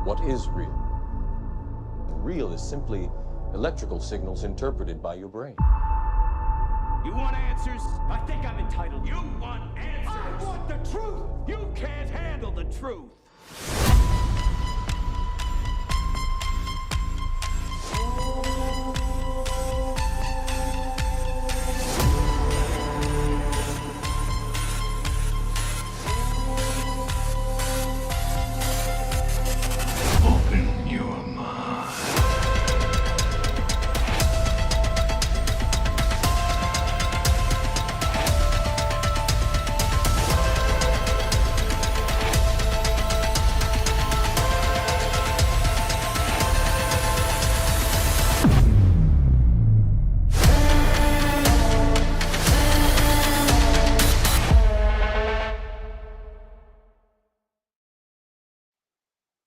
What is real? Real is simply electrical signals interpreted by your brain. You want answers? I think I'm entitled. You want answers? I want the truth! You can't handle the truth! Open your mind.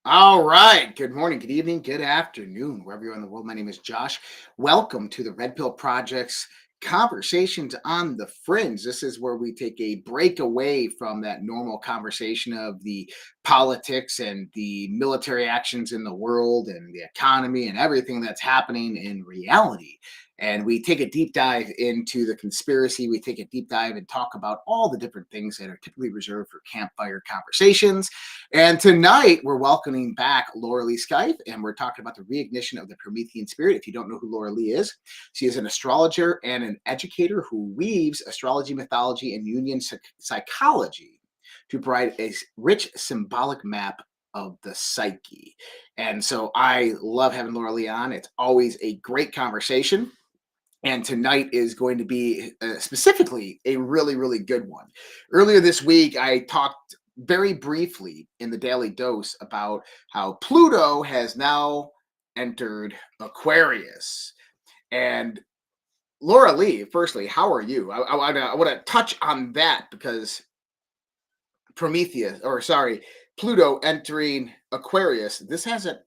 All right. Good morning, good evening, good afternoon, wherever you're in the world. My name is Josh. Welcome to the Repill Project's Conversations on the Fringe. This is where we take a break away from that normal conversation of the politics and the military actions in the world and the economy and everything that's happening in reality. And we take a deep dive into the conspiracy. We take a deep dive and talk about all the different things that are typically reserved for campfire conversations. And tonight we're welcoming back Loralee Skype, and we're talking about the reignition of the Promethean Spirit. If you don't know who Loralee is, she is an astrologer and an educator who weaves astrology, mythology, and Jungian psychology to provide a rich symbolic map of the psyche. And so I love having Loralee on. It's always a great conversation. And tonight is going to be specifically a really, really good one. Earlier this week, I talked very briefly in the Daily Dose about how Pluto has now entered Aquarius. And Loralee, firstly, how are you? I want to touch on that because Pluto entering Aquarius. This hasn't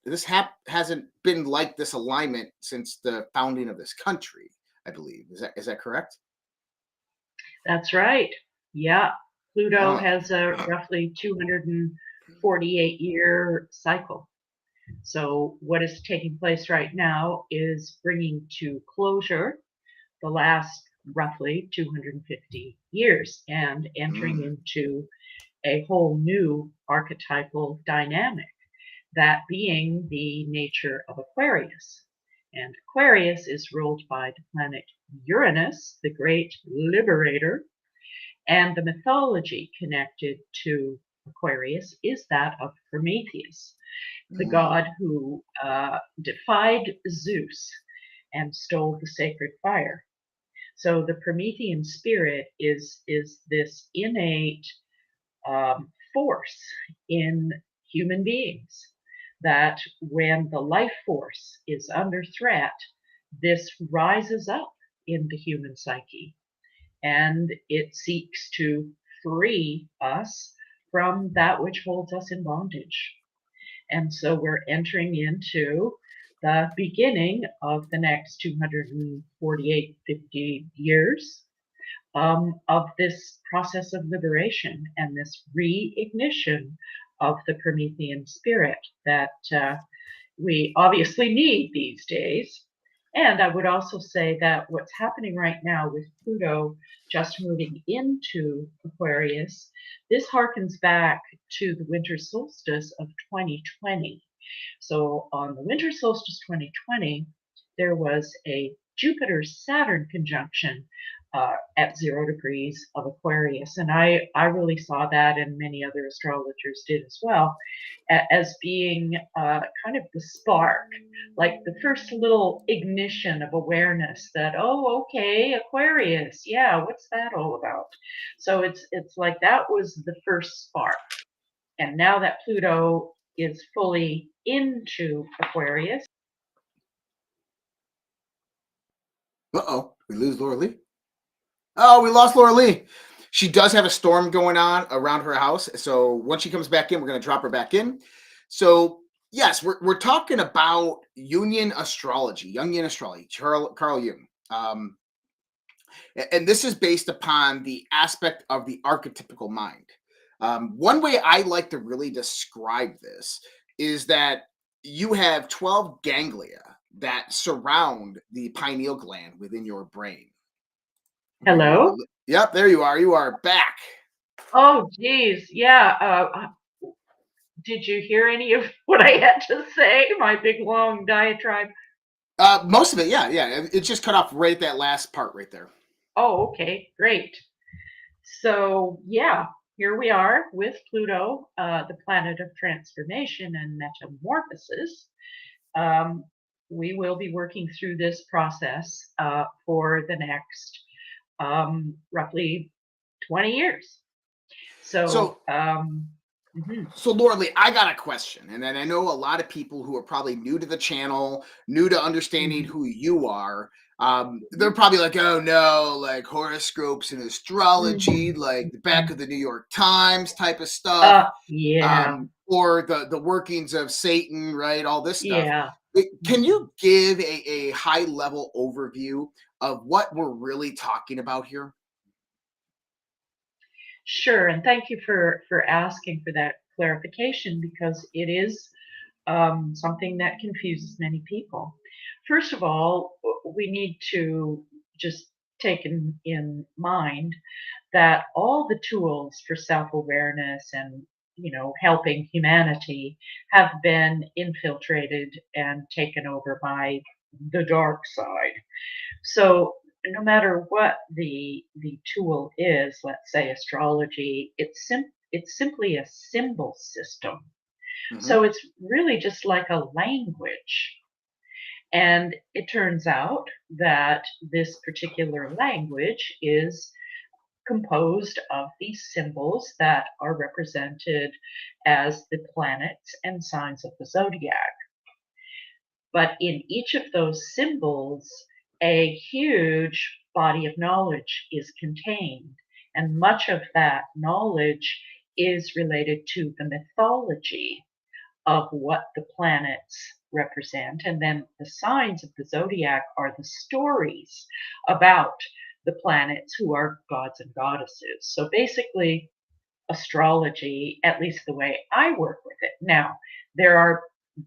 been like this alignment since the founding of this country, I believe. Is that correct? That's right. Yeah. Pluto has a roughly 248-year cycle. So what is taking place right now is bringing to closure the last roughly 250 years and entering into a whole new archetypal dynamic, that being the nature of Aquarius. And Aquarius is ruled by the planet Uranus, the great liberator, and the mythology connected to Aquarius is that of Prometheus, the god who defied Zeus and stole the sacred fire. So the Promethean spirit is this innate force in human beings that when the life force is under threat, this rises up in the human psyche and it seeks to free us from that which holds us in bondage. And so we're entering into the beginning of the next 248, 50 years of this process of liberation and this reignition of the Promethean spirit that we obviously need these days. And I would also say that what's happening right now with Pluto just moving into Aquarius, this harkens back to the winter solstice of 2020. So on the winter solstice 2020, there was a Jupiter-Saturn conjunction at 0 degrees of Aquarius. And I really saw that, and many other astrologers did as well, as being kind of the spark, like the first little ignition of awareness that, oh, okay, Aquarius, yeah, what's that all about? So it's like that was the first spark. And now that Pluto is fully into Aquarius. Uh-oh, we lose Loralee? Oh, we lost Loralee. She does have a storm going on around her house. So once she comes back in, we're going to drop her back in. So yes, we're talking about Jungian astrology, Carl Jung. And this is based upon the aspect of the archetypical mind. One way I like to really describe this is that you have 12 ganglia that surround the pineal gland within your brain. Hello? Yep, there you are. You are back. Oh, geez. Yeah. Did you hear any of what I had to say? My big long diatribe? Most of it, yeah. It just cut off right at that last part right there. Oh, okay. Great. So, yeah, here we are with Pluto, the planet of transformation and metamorphosis. We will be working through this process for the next roughly 20 years. So So Loralee, I got a question, and then I know a lot of people who are probably new to the channel, new to understanding who you are. They're probably like, "Oh no, like horoscopes and astrology, like the back of the New York Times type of stuff." Yeah. Or the workings of Satan, right? All this stuff. Yeah. Can you give a high level overview of what we're really talking about here? Sure, and thank you for asking for that clarification because it is something that confuses many people. First of all, we need to just take in mind that all the tools for self-awareness and helping humanity have been infiltrated and taken over by the dark side. So no matter what the tool is, let's say astrology, it's simply a symbol system. So it's really just like a language. And it turns out that this particular language is composed of these symbols that are represented as the planets and signs of the zodiac. But in each of those symbols, a huge body of knowledge is contained, and much of that knowledge is related to the mythology of what the planets represent. And then the signs of the zodiac are the stories about the planets who are gods and goddesses. So basically, astrology, at least the way I work with it. Now, there are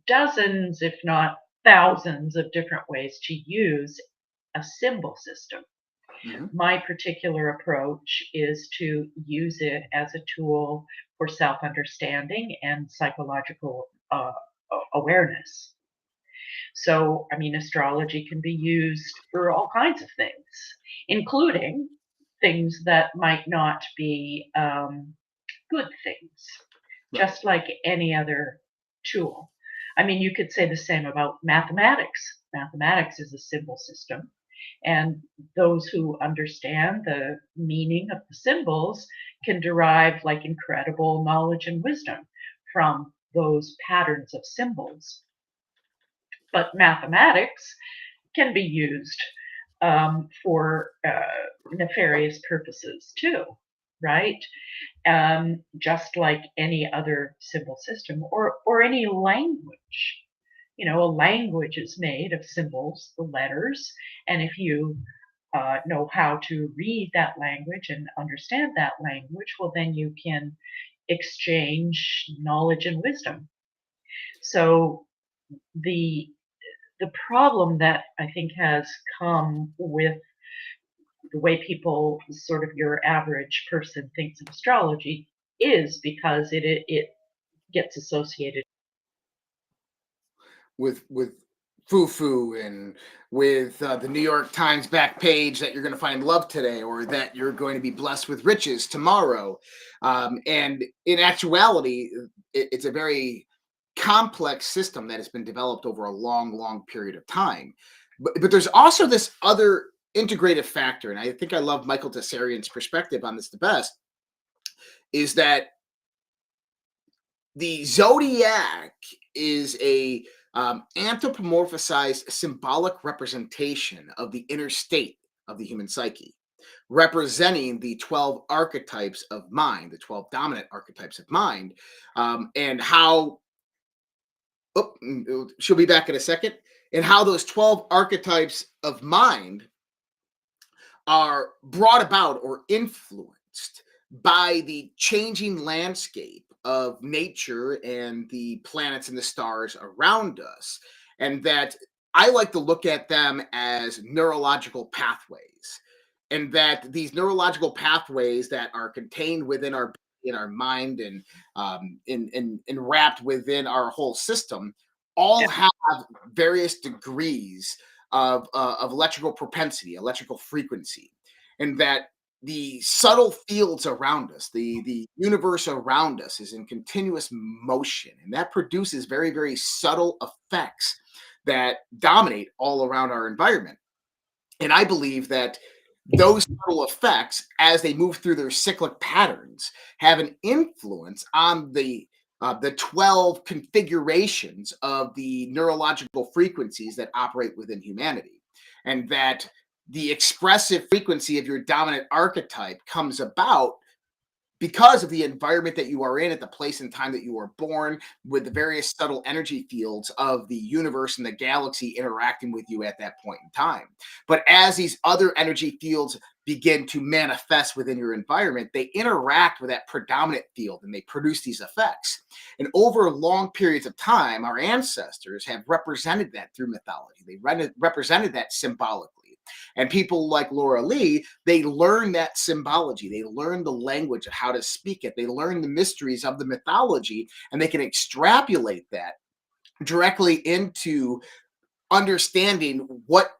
dozens, if not thousands, of different ways to use a symbol system. My particular approach is to use it as a tool for self-understanding and psychological awareness. So, I mean, astrology can be used for all kinds of things, including things that might not be good things, just like any other tool. I mean, you could say the same about mathematics. Mathematics is a symbol system. And those who understand the meaning of the symbols can derive like incredible knowledge and wisdom from those patterns of symbols. But mathematics can be used for nefarious purposes too, right? Just like any other symbol system or any language. A language is made of symbols, the letters, and if you know how to read that language and understand that language, well, then you can exchange knowledge and wisdom. So the problem that I think has come with the way people, sort of your average person, thinks of astrology is because it gets associated with foo-foo and with the New York Times back page that you're going to find love today, or that you're going to be blessed with riches tomorrow. And in actuality, it's a very complex system that has been developed over a long period of time. But there's also this other integrative factor, and I think I love Michael Tessarian's perspective on this the best, is that the zodiac is a anthropomorphized symbolic representation of the inner state of the human psyche, representing the 12 archetypes of mind, the 12 dominant archetypes of mind, and how, she'll be back in a second, and how those 12 archetypes of mind are brought about or influenced by the changing landscape of nature and the planets and the stars around us. And that I like to look at them as neurological pathways. And that these neurological pathways that are contained within our mind and wrapped within our whole system all have various degrees of electrical propensity, electrical frequency, and that the subtle fields around us, the universe around us is in continuous motion, and that produces very, very subtle effects that dominate all around our environment. And I believe that those subtle effects, as they move through their cyclic patterns, have an influence on the 12 configurations of the neurological frequencies that operate within humanity. And that the expressive frequency of your dominant archetype comes about because of the environment that you are in at the place and time that you were born, with the various subtle energy fields of the universe and the galaxy interacting with you at that point in time. But as these other energy fields begin to manifest within your environment, they interact with that predominant field and they produce these effects. And over long periods of time, our ancestors have represented that through mythology. They represented that symbolically. And people like Loralee, they learn that symbology. They learn the language of how to speak it. They learn the mysteries of the mythology, and they can extrapolate that directly into understanding what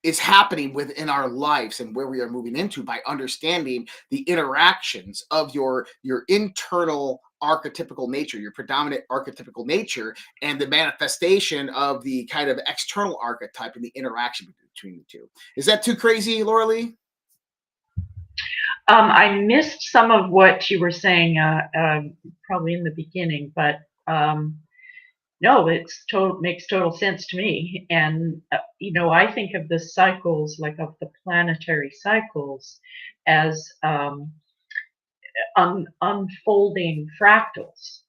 is happening within our lives and where we are moving into by understanding the interactions of your internal archetypical nature, your predominant archetypical nature, and the manifestation of the kind of external archetype and the interaction between the two. Is that too crazy, Loralee? I missed some of what you were saying, probably in the beginning, but no, makes total sense to me. And I think of the cycles, like of the planetary cycles, as unfolding fractals.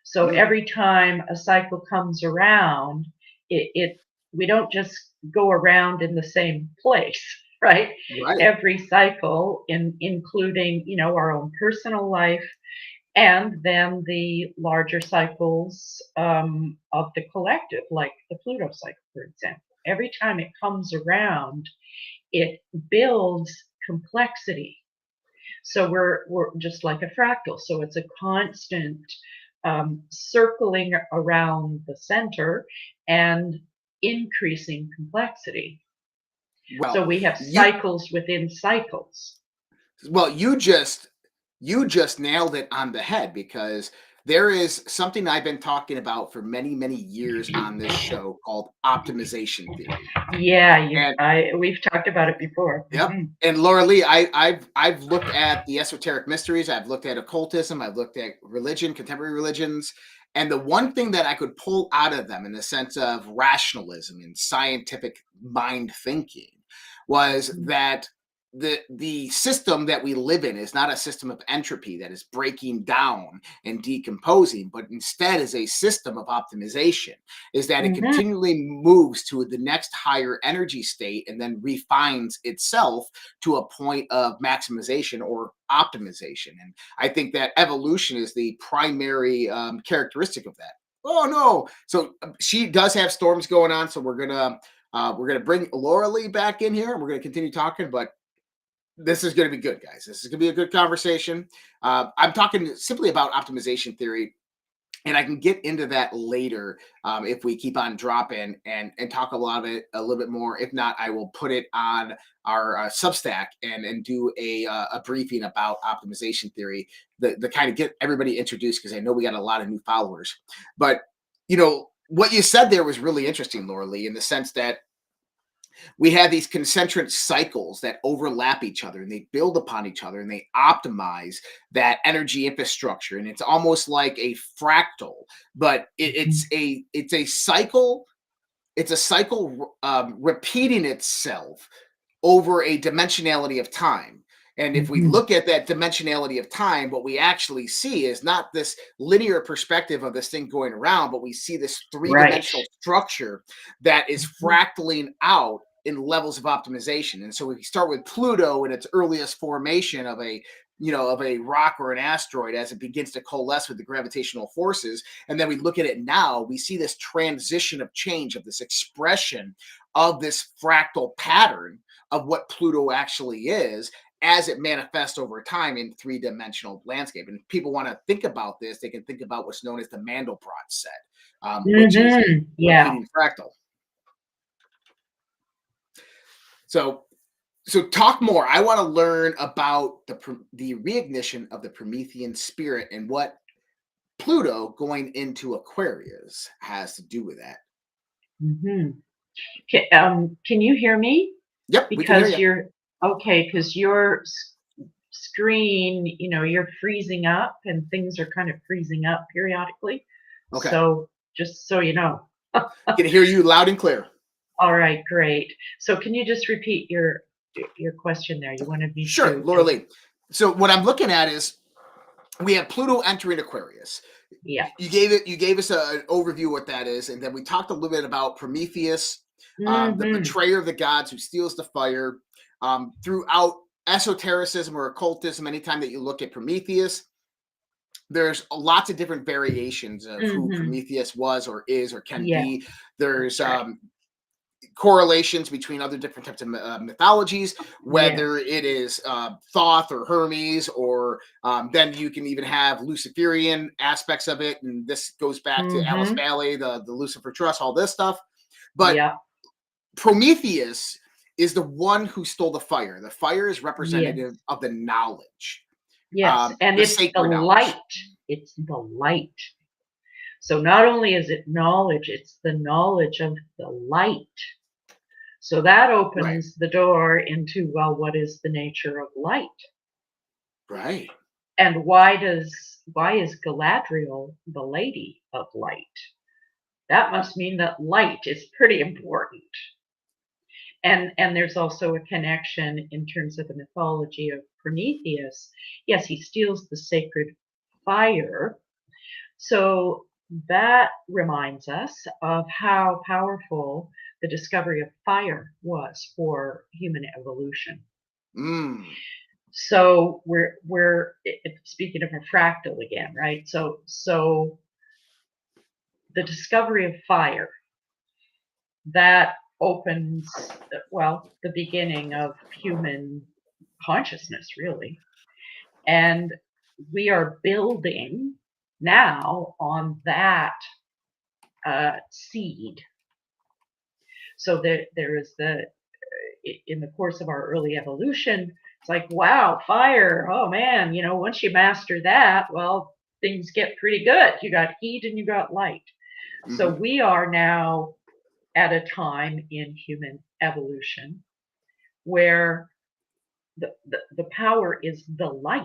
So every time a cycle comes around, we don't just go around in the same place, right? Every cycle, including our own personal life, and then the larger cycles of the collective, like the Pluto cycle, for example. Every time it comes around, it builds complexity. So we're just like a fractal. So it's a constant circling around the center and increasing complexity. Well, so we have cycles within cycles. Well, you just nailed it on the head, because there is something I've been talking about for many, many years on this show called optimization theory. Yeah, we've talked about it before. Yep. Mm-hmm. And Loralee, I've looked at the esoteric mysteries. I've looked at occultism. I've looked at religion, contemporary religions. And the one thing that I could pull out of them in the sense of rationalism and scientific mind thinking was that the system that we live in is not a system of entropy that is breaking down and decomposing, but instead is a system of optimization, is that it continually moves to the next higher energy state and then refines itself to a point of maximization or optimization. And I think that evolution is the primary characteristic of that. Oh no. So she does have storms going on. So we're gonna bring Loralee back in here and we're gonna continue talking, but this is going to be good, guys. This is going to be a good conversation. I'm talking simply about optimization theory, and I can get into that later if we keep on dropping and talk a little bit more. If not, I will put it on our Substack and do a briefing about optimization theory, the kind of get everybody introduced, because I know we got a lot of new followers. But what you said there was really interesting, Loralee, in the sense that we have these concentric cycles that overlap each other and they build upon each other and they optimize that energy infrastructure. And it's almost like a fractal, but it's a cycle. It's a cycle repeating itself over a dimensionality of time. And if we look at that dimensionality of time, what we actually see is not this linear perspective of this thing going around, but we see this three-dimensional structure that is fractaling out in levels of optimization. And so we start with Pluto in its earliest formation of a of a rock or an asteroid as it begins to coalesce with the gravitational forces. And then we look at it now, we see this transition of change, of this expression of this fractal pattern of what Pluto actually is as it manifests over time in three-dimensional landscape. And if people want to think about this, they can think about what's known as the Mandelbrot set, which is a repeating fractal. So talk more. I want to learn about the reignition of the Promethean Spirit and what Pluto going into Aquarius has to do with that. Can you hear me? Yep, because we can hear you. you're okay. Because your screen, you're freezing up, and things are kind of freezing up periodically. Okay. So just so you know. I can hear you loud and clear. All right, great. So can you just repeat your question there? You wanted me to. Sure, Loralee. So what I'm looking at is we have Pluto entering Aquarius. Yeah. You gave us an overview of what that is, and then we talked a little bit about Prometheus, the betrayer of the gods who steals the fire. Throughout esotericism or occultism, anytime that you look at Prometheus, there's lots of different variations of who Prometheus was or is or can be. There's correlations between other different types of mythologies, whether it is Thoth or Hermes, or then you can even have Luciferian aspects of it. And this goes back to Alice Bailey, the Lucifer Trust, all this stuff. But Prometheus is the one who stole the fire. The fire is representative of the knowledge. Yes, and it's the light. It's the light. So not only is it knowledge, it's the knowledge of the light. So that opens the door into, well, what is the nature of light? Right. And why is Galadriel the lady of light? That must mean that light is pretty important. And there's also a connection in terms of the mythology of Prometheus. Yes, he steals the sacred fire. So that reminds us of how powerful the discovery of fire was for human evolution. So we're speaking of a fractal again, right? So the discovery of fire, that opens, well, the beginning of human consciousness, really. And we are building now on that seed. So there is in the course of our early evolution, it's like, wow, fire, oh man, once you master that, well, things get pretty good. You got heat and you got light. So we are now at a time in human evolution where the power is the light.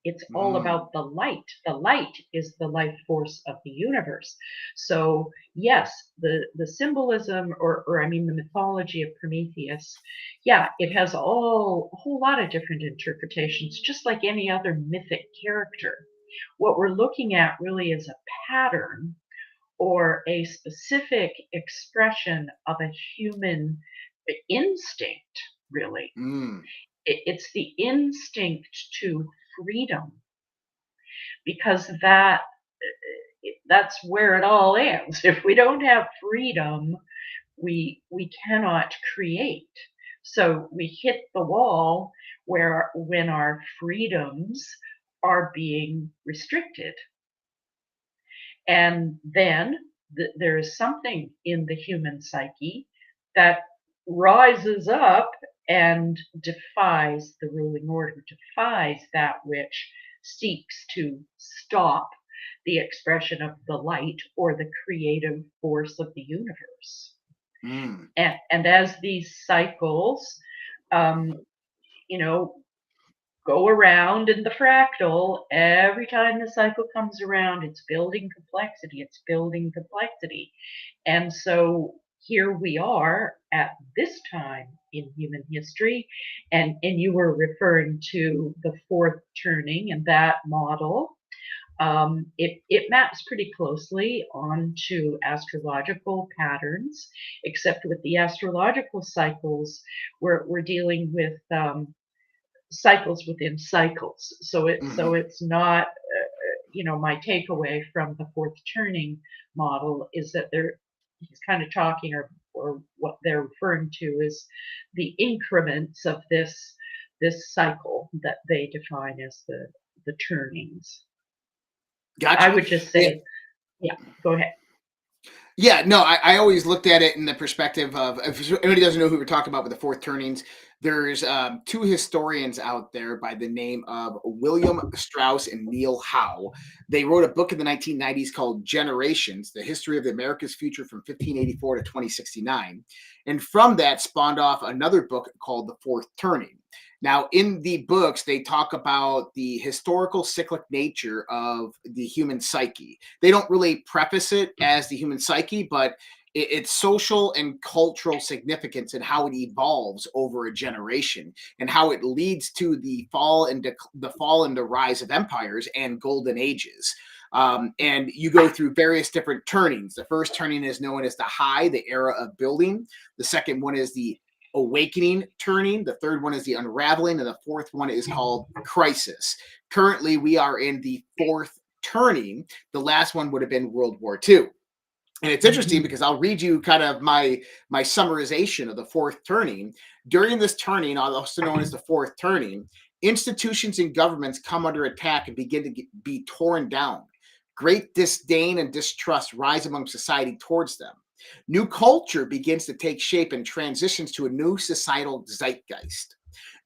It's all about the light. The light is the life force of the universe. So yes, the symbolism, or I mean the mythology of Prometheus, it has a whole lot of different interpretations, just like any other mythic character. What we're looking at really is a pattern or a specific expression of a human instinct, really. It's the instinct to freedom, because that's where it all ends. If we don't have freedom, we cannot create. So we hit the wall when our freedoms are being restricted. And then there is something in the human psyche that rises up and defies the ruling order, defies that which seeks to stop the expression of the light or the creative force of the universe. And as these cycles, go around in the fractal, every time the cycle comes around, it's building complexity, it's building complexity. And so here we are at this time in human history, and you were referring to the fourth turning and that model. It maps pretty closely onto astrological patterns, except with the astrological cycles, we're dealing with cycles within cycles. So it's not, my takeaway from the fourth turning model is that he's kind of talking, or what they're referring to is the increments of this cycle that they define as the turnings. Gotcha. I would just say, yeah, go ahead. Yeah, no, I always looked at it in the perspective of, if anybody doesn't know who we're talking about with the fourth turnings, there's two historians out there by the name of William Strauss and Neil Howe. They wrote a book in the 1990s called Generations, The History of the America's Future from 1584 to 2069. And from that spawned off another book called The Fourth Turning. Now, in the books, they talk about the historical cyclic nature of the human psyche. They don't really preface it as the human psyche, but its social and cultural significance and how it evolves over a generation, and how it leads to the fall and the rise of empires and golden ages. And you go through various different turnings. The first turning is known as the high, the era of building. The second one is the awakening turning. The third one is the unraveling, and the fourth one is called crisis. Currently, we are in the fourth turning. The last one would have been World War II. And it's interesting because I'll read you kind of my summarization of the fourth turning. During this turning, also known as the fourth turning, institutions and governments come under attack and begin to be torn down. Great disdain and distrust rise among society towards them. New culture begins to take shape and transitions to a new societal zeitgeist.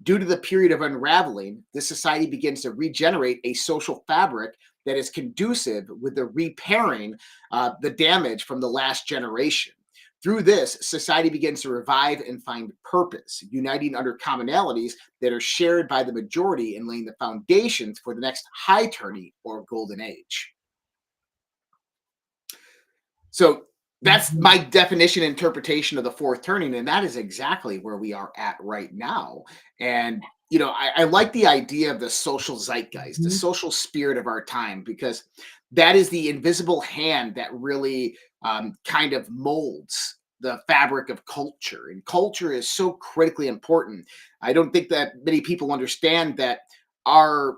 Due to the period of unraveling, this society begins to regenerate a social fabric that is conducive with the repairing the damage from the last generation. Through this, society begins to revive and find purpose, uniting under commonalities that are shared by the majority and laying the foundations for the next high turning or golden age. So that's my definition and interpretation of the fourth turning, and that is exactly where we are at right now. And I like the idea of the social zeitgeist, the social spirit of our time, because that is the invisible hand that really kind of molds the fabric of culture. And culture is so critically important. I don't think that many people understand that our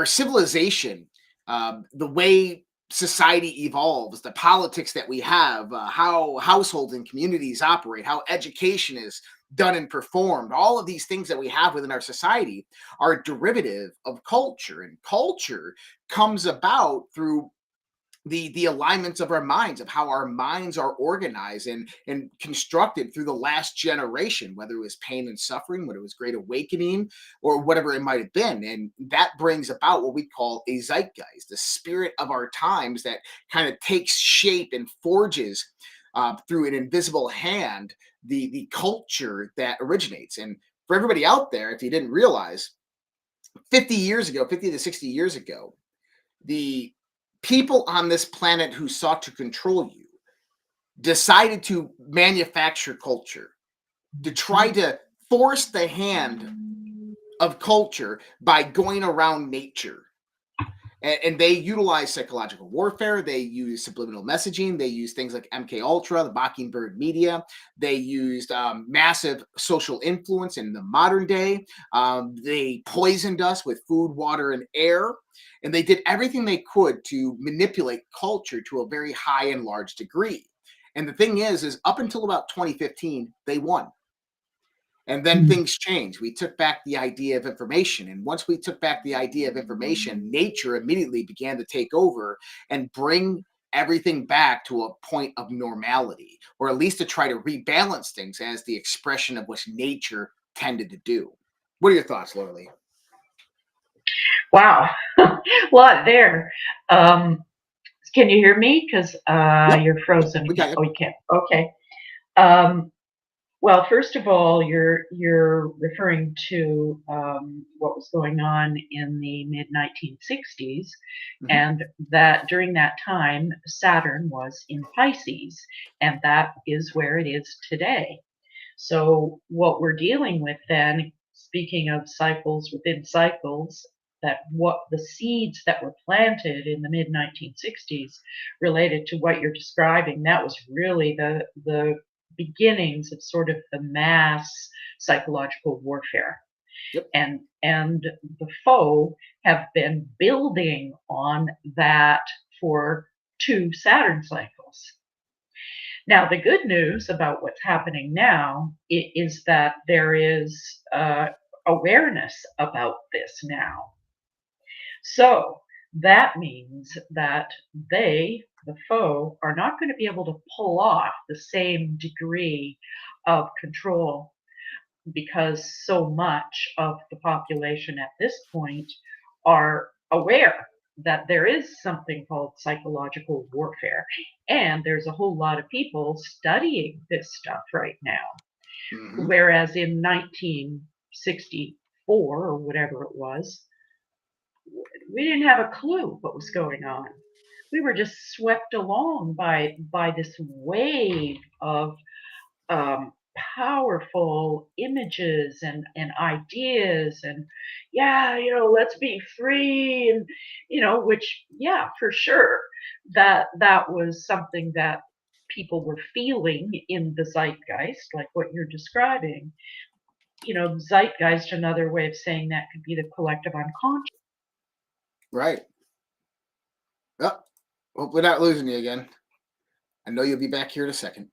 civilization, the way society evolves, the politics that we have, how households and communities operate, how education is done and performed, all of these things that we have within our society are derivative of culture. And culture comes about through the alignments of our minds, of how our minds are organized and constructed through the last generation, whether it was pain and suffering, whether it was great awakening, or whatever it might have been. And that brings about what we call a zeitgeist, the spirit of our times that kind of takes shape and forges through an invisible hand the culture that originates. And for everybody out there, if you didn't realize, 50 to 60 years ago, the people on this planet who sought to control you decided to manufacture culture, to try to force the hand of culture by going around nature. And they utilize psychological warfare. They use subliminal messaging. They use things like MK Ultra, the Mockingbird media. They used massive social influence in the modern day. They poisoned us with food, water, and air. And they did everything they could to manipulate culture to a very high and large degree. And the thing is up until about 2015, they won. And then things changed. We took back the idea of information. And once we took back the idea of information, nature immediately began to take over and bring everything back to a point of normality, or at least to try to rebalance things as the expression of what nature tended to do. What are your thoughts, Loralee? Wow, a lot there. Can you hear me? Because you're frozen. We got you. Oh, you can't. Okay. Well, first of all, you're referring to what was going on in the mid-1960s, and that during that time, Saturn was in Pisces, and that is where it is today. So what we're dealing with then, speaking of cycles within cycles, that what the seeds that were planted in the mid-1960s related to what you're describing, that was really the beginnings of sort of the mass psychological warfare. Yep. And the foe have been building on that for 2 Saturn cycles. Now, the good news about what's happening now is that there is awareness about this now. So that means that they, the foe, are not going to be able to pull off the same degree of control, because so much of the population at this point are aware that there is something called psychological warfare. And there's a whole lot of people studying this stuff right now. Mhm. Whereas in 1964 or whatever it was, we didn't have a clue what was going on. We were just swept along by this wave of powerful images and ideas, and let's be free, and which, yeah, for sure, that was something that people were feeling in the zeitgeist, like what you're describing. Zeitgeist, another way of saying that could be the collective unconscious. Right. Oh, hope we're not losing you again. I know you'll be back here in a second.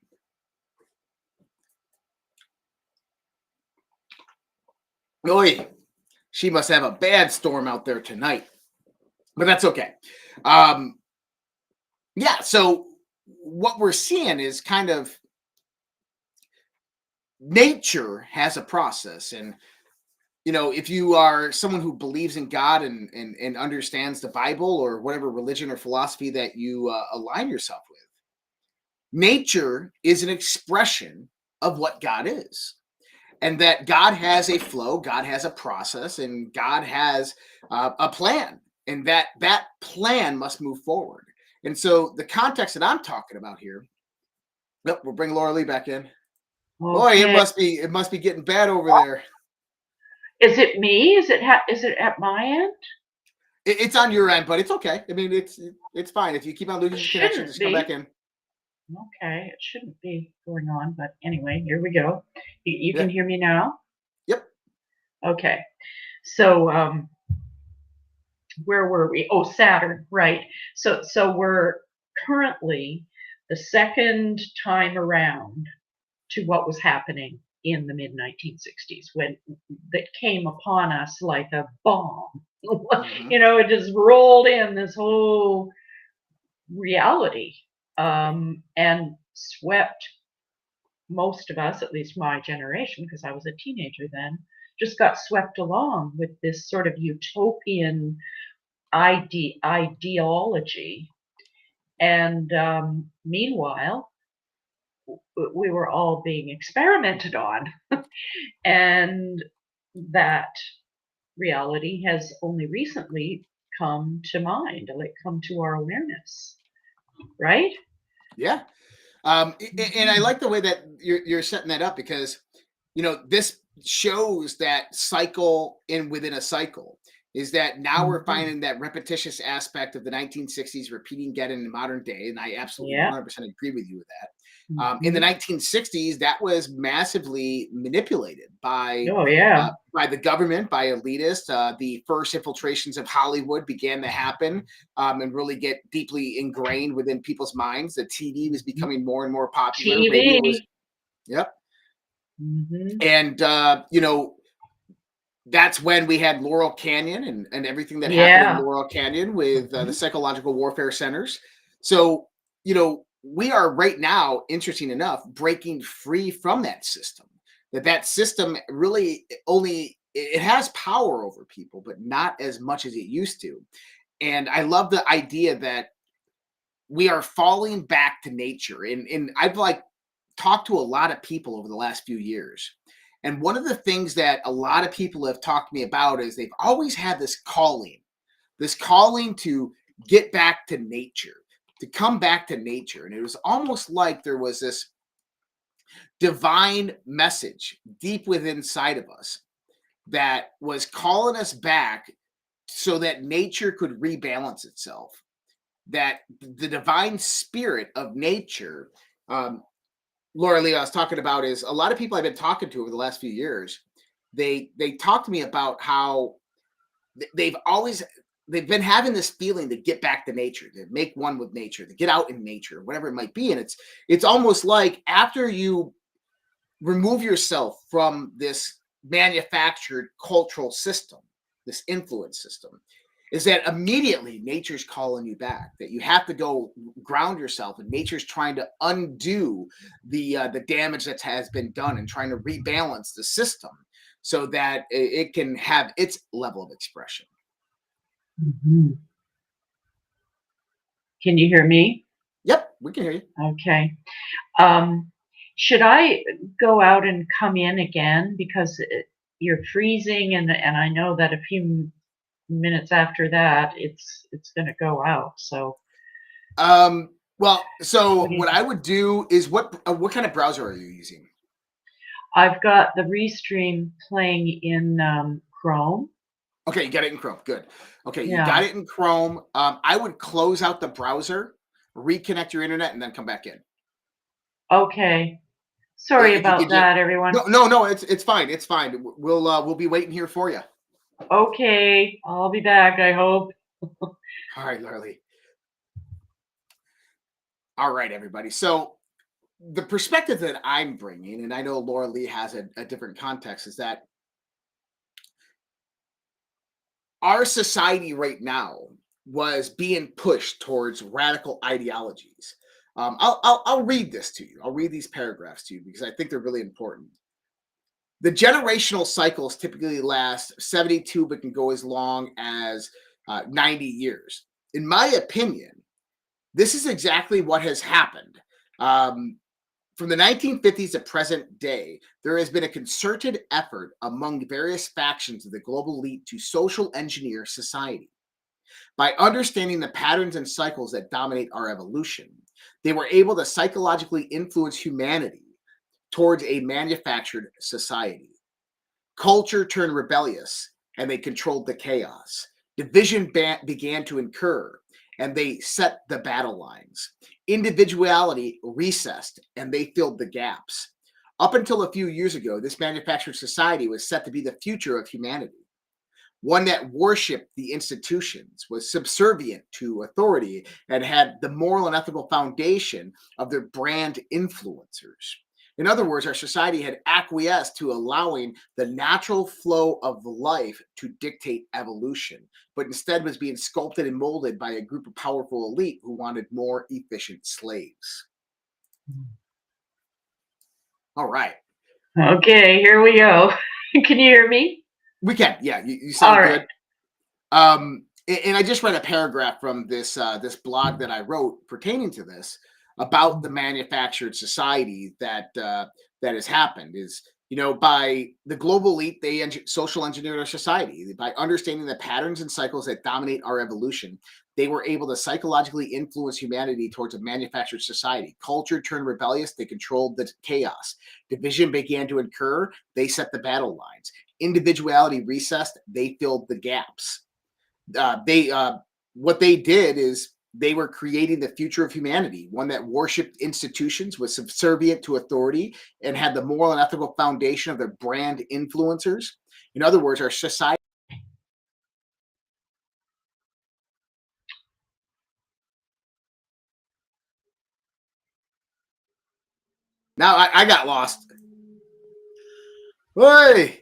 Oy, she must have a bad storm out there tonight, but that's okay. Yeah, so what we're seeing is kind of nature has a process. And, if you are someone who believes in God and understands the Bible or whatever religion or philosophy that you align yourself with, nature is an expression of what God is. And that God has a flow, God has a process, and God has a plan, and that plan must move forward. And so the context that I'm talking about here, we'll bring Loralee back in. Boy, Okay. it must be getting bad over there. Is it me? Is it at my end? It's on your end, but it's okay. I mean, it's fine. If you keep on losing the connection, just come back in. Okay, it shouldn't be going on, but anyway, here we go. You Yeah. can hear me now? Yep. Okay. So where were we? Oh, Saturn, right. So we're currently the second time around to what was happening in the mid 1960s, when that came upon us like a bomb. Mhm. It just rolled in, this whole reality, and swept most of us, at least my generation, because I was a teenager then, just got swept along with this sort of utopian ideology. And meanwhile, we were all being experimented on. And that reality has only recently come to mind, like come to our awareness, right? Yeah. And I like the way that you're setting that up, because this shows that cycle within a cycle, is that now we're finding that repetitious aspect of the 1960s repeating again in the modern day. And I absolutely 100% agree with you with that. In the 1960s, that was massively manipulated by the government, by elitists. The first infiltrations of Hollywood began to happen and really get deeply ingrained within people's minds. The TV was becoming more and more popular. TV. Radio was, yep. And that's when we had Laurel Canyon and everything that happened in Laurel Canyon with the psychological warfare centers. So we are right now, interesting enough, breaking free from that system. That system really it has power over people, but not as much as it used to. And I love the idea that we are falling back to nature. And I've talked to a lot of people over the last few years. And one of the things that a lot of people have talked to me about is they've always had this calling to get back to nature, to come back to nature. And it was almost like there was this divine message deep within inside of us that was calling us back so that nature could rebalance itself. That the divine spirit of nature, Loralee, I was talking about, is a lot of people I've been talking to over the last few years, they talk to me about how they've been having this feeling to get back to nature, to make one with nature, to get out in nature, whatever it might be. And it's almost like after you remove yourself from this manufactured cultural system, this influence system, is that immediately nature's calling you back, that you have to go ground yourself, and nature's trying to undo the damage that has been done and trying to rebalance the system so that it can have its level of expression. Mm-hmm. Can you hear me? Yep, we can hear you. Okay. Should I go out and come in again, because you're freezing, and I know that a few minutes after that it's going to go out. So well, so what I would do is what kind of browser are you using? I've got the Restream playing in Chrome. Okay, you got it in Chrome. Good. Okay, Yeah. You got it in Chrome. I would close out the browser, reconnect your internet, and then come back in. Okay. Sorry about that, everyone. No, it's fine. It's fine. We'll be waiting here for you. Okay, I'll be back, I hope. All right, Loralee. All right, everybody. So the perspective that I'm bringing, and I know Loralee has a different context, is that our society right now was being pushed towards radical ideologies. I'll read this to you. I'll read these paragraphs to you because I think they're really important. The generational cycles typically last 72, but can go as long as 90 years. In my opinion, this is exactly what has happened. From the 1950s to present day, there has been a concerted effort among various factions of the global elite to social engineer society. By understanding the patterns and cycles that dominate our evolution, they were able to psychologically influence humanity towards a manufactured society. Culture turned rebellious, and they controlled the chaos. Division began to occur, and they set the battle lines. Individuality recessed, and they filled the gaps. Up until a few years ago, this manufactured society was set to be the future of humanity. One that worshipped the institutions, was subservient to authority, and had the moral and ethical foundation of their brand influencers. In other words, our society had acquiesced to allowing the natural flow of life to dictate evolution, but instead was being sculpted and molded by a group of powerful elite who wanted more efficient slaves. All right. Okay, here we go. Can you hear me? We can. Yeah, you sound All good. And I just read a paragraph from this blog that I wrote pertaining to this about the manufactured society that has happened. Is, by the global elite, they social engineered our society. By understanding the patterns and cycles that dominate our evolution, they were able to psychologically influence humanity towards a manufactured society. Culture turned rebellious, they controlled the chaos. Division began to occur, they set the battle lines. Individuality recessed, they filled the gaps. What they did is they were creating the future of humanity, one that worshipped institutions, was subservient to authority, and had the moral and ethical foundation of their brand influencers. In other words, our society. Now I got lost. Hey!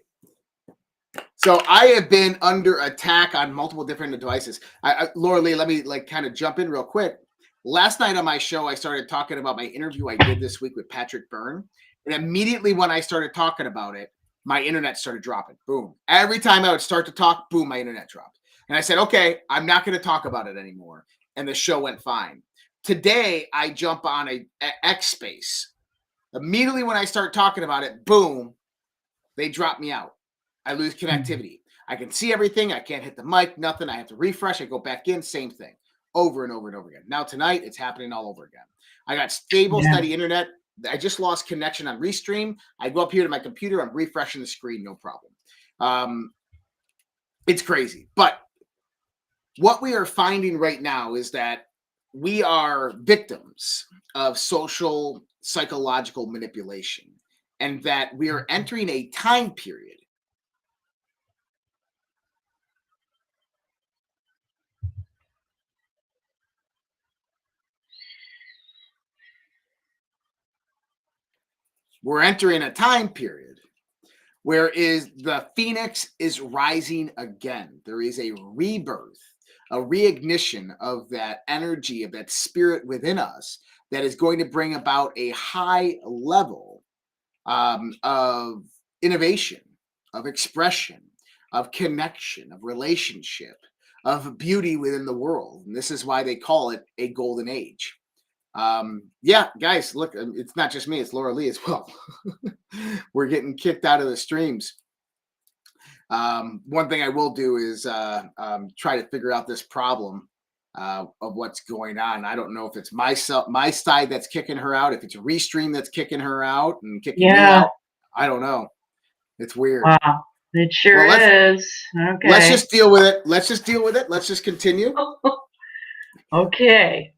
So I have been under attack on multiple different devices. Loralee, let me kind of jump in real quick. Last night on my show, I started talking about my interview I did this week with Patrick Byrne. And immediately when I started talking about it, my internet started dropping. Boom. Every time I would start to talk, boom, my internet dropped. And I said, okay, I'm not going to talk about it anymore. And the show went fine. Today, I jump on a X Space. Immediately when I start talking about it, boom, they drop me out. I lose connectivity. I can see everything. I can't hit the mic, nothing. I have to refresh. I go back in, same thing, over and over and over again. Now tonight, it's happening all over again. I got stable, steady internet. I just lost connection on Restream. I go up here to my computer. I'm refreshing the screen, no problem. It's crazy. But what we are finding right now is that we are victims of social psychological manipulation, and that we are entering a time period we're entering a time period where the phoenix is rising again. There is a rebirth, a reignition of that energy, of that spirit within us that is going to bring about a high level of innovation, of expression, of connection, of relationship, of beauty within the world. And this is why they call it a golden age. Yeah, guys, look, it's not just me, it's Loralee as well. We're getting kicked out of the streams. One thing I will do is try to figure out this problem of what's going on. I don't know if it's my side that's kicking her out, if it's a restream that's kicking her out and kicking me out. I don't know. It's weird. Wow, it sure is. Okay. Let's just deal with it. Let's just continue. Okay.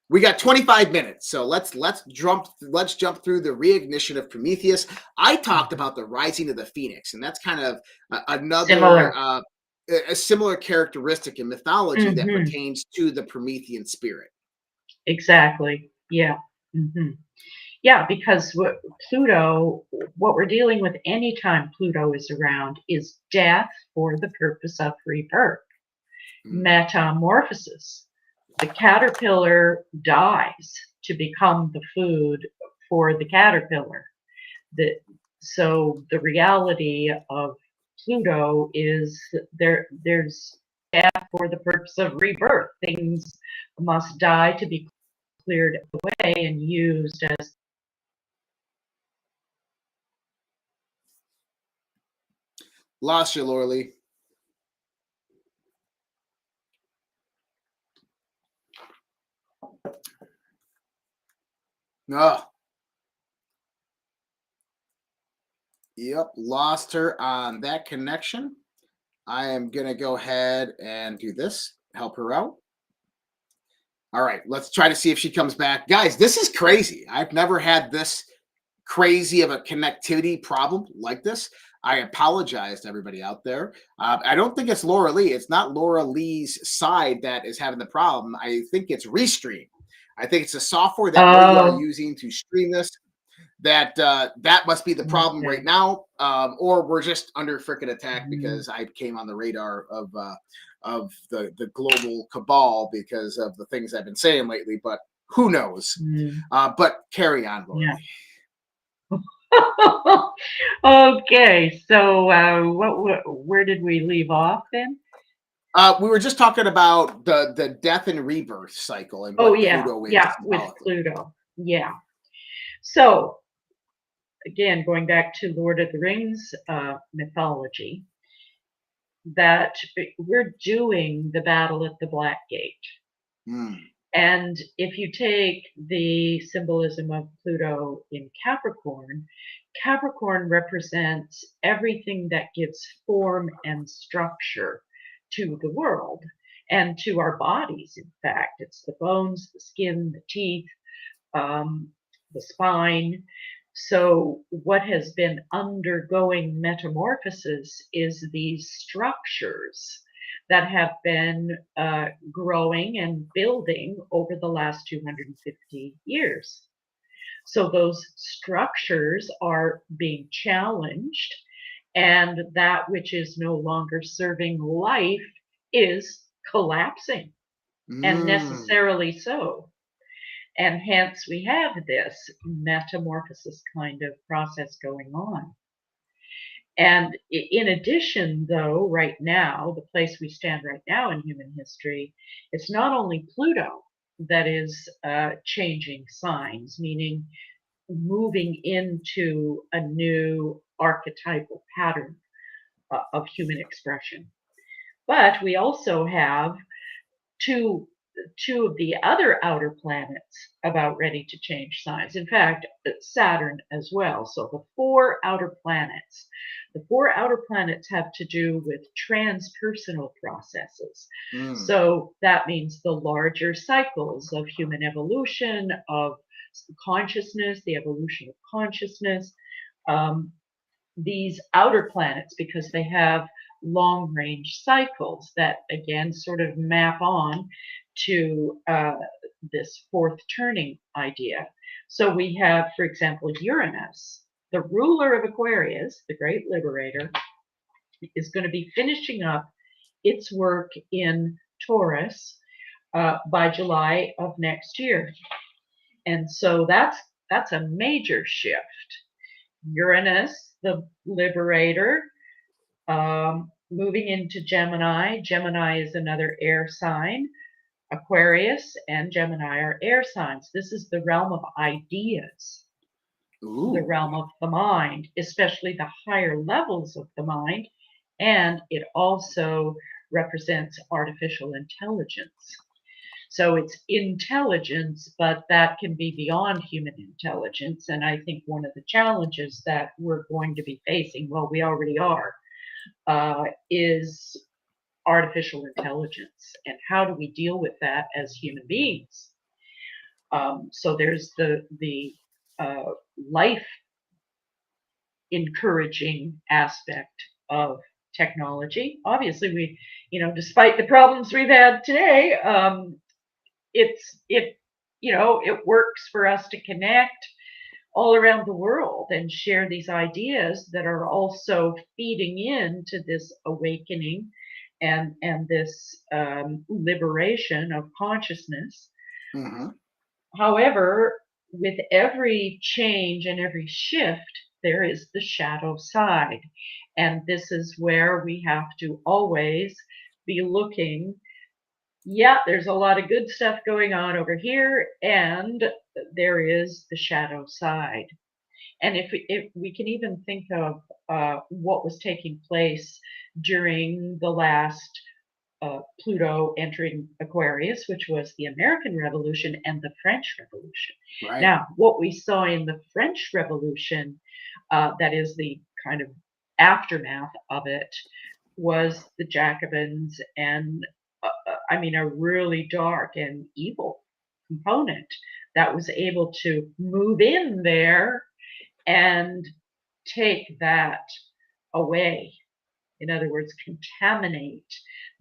We got 25 minutes, so let's jump through the reignition of Prometheus. I talked about the rising of the phoenix, and that's kind of another a similar characteristic in mythology that pertains to the Promethean spirit. Exactly. Yeah. Yeah, because Pluto, what we're dealing with anytime Pluto is around is death for the purpose of rebirth, metamorphosis. The caterpillar dies to become the food for the caterpillar. So the reality of Pluto is there's death for the purpose of rebirth. Things must die to be cleared away and used as. Lost you, Loralee. Oh. Yep, lost her on that connection. I am going to go ahead and do this, help her out. All right, let's try to see if she comes back. Guys, this is crazy. I've never had this crazy of a connectivity problem like this. I apologize to everybody out there. I don't think it's Loralee. It's not Loralee's side that is having the problem. I think it's Restream. I think it's the software that we are using to stream this. That must be the problem right now, or we're just under frickin' attack because I came on the radar of the global cabal because of the things I've been saying lately. But who knows? But carry on, Lord. Yeah. Okay, so where did we leave off then? We were just talking about the death and rebirth cycle and what Pluto is. Yeah, with Pluto. Yeah. So again, going back to Lord of the Rings mythology, that we're doing the battle at the Black Gate. And if you take the symbolism of Pluto in Capricorn, Capricorn represents everything that gives form and structure to the world and to our bodies. In fact, it's the bones, the skin, the teeth, the spine. So what has been undergoing metamorphosis is these structures that have been growing and building over the last 250 years. So those structures are being challenged, and that which is no longer serving life is collapsing, and necessarily so. And hence we have this metamorphosis kind of process going on. And in addition, though, right now, the place we stand right now in human history, it's not only Pluto that is changing signs, meaning moving into a new archetypal pattern of human expression, but we also have two of the other outer planets about ready to change signs. In fact, Saturn as well. So the four outer planets have to do with transpersonal processes. So that means the larger cycles of human evolution, of consciousness, the evolution of consciousness. These outer planets, because they have long range cycles that again sort of map on to this fourth turning idea. So we have, for example, Uranus the ruler of Aquarius, the great liberator, is going to be finishing up its work in Taurus by July of next year. And so that's a major shift. Uranus, the liberator, moving into Gemini. Gemini is another air sign. Aquarius and Gemini are air signs. This is the realm of ideas, the realm of the mind, especially the higher levels of the mind. And it also represents artificial intelligence. So it's intelligence, but that can be beyond human intelligence. And I think one of the challenges that we're going to be facing, well, we already are, is artificial intelligence. And how do we deal with that as human beings? So there's the life encouraging aspect of technology. Obviously, we, despite the problems we've had today, it works for us to connect all around the world and share these ideas that are also feeding into this awakening and this liberation of consciousness. Mm-hmm. However, with every change and every shift, there is the shadow side. And this is where we have to always be looking. Yeah, there's a lot of good stuff going on over here, and there is the shadow side. And if we can even think of what was taking place during the last Pluto entering Aquarius, which was the American Revolution and the French Revolution. Right. Now, what we saw in the French Revolution, that is the kind of aftermath of it, was the Jacobins and a really dark and evil component that was able to move in there and take that away. In other words, contaminate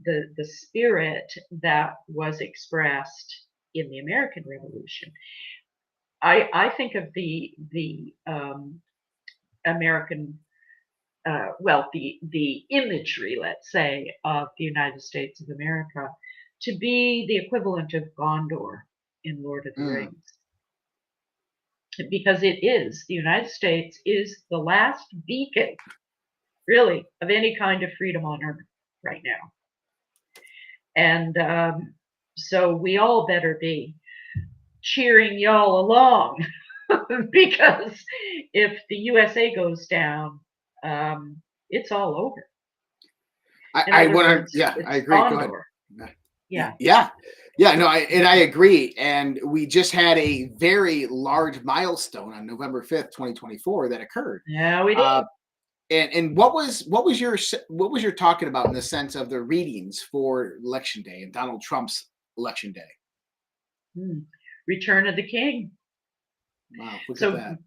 the spirit that was expressed in the American Revolution. I think of the American, the imagery, let's say, of the United States of America to be the equivalent of Gondor in Lord of the Rings. Because the United States is the last beacon, really, of any kind of freedom on earth right now. And so we all better be cheering y'all along because if the USA goes down, it's all over. I agree. Go ahead. No, I agree. And we just had a very large milestone on November 5th, 2024 that occurred. Yeah, we did. And what was your talking about in the sense of the readings for Election Day and Donald Trump's Election Day? Return of the King. Wow, look at that.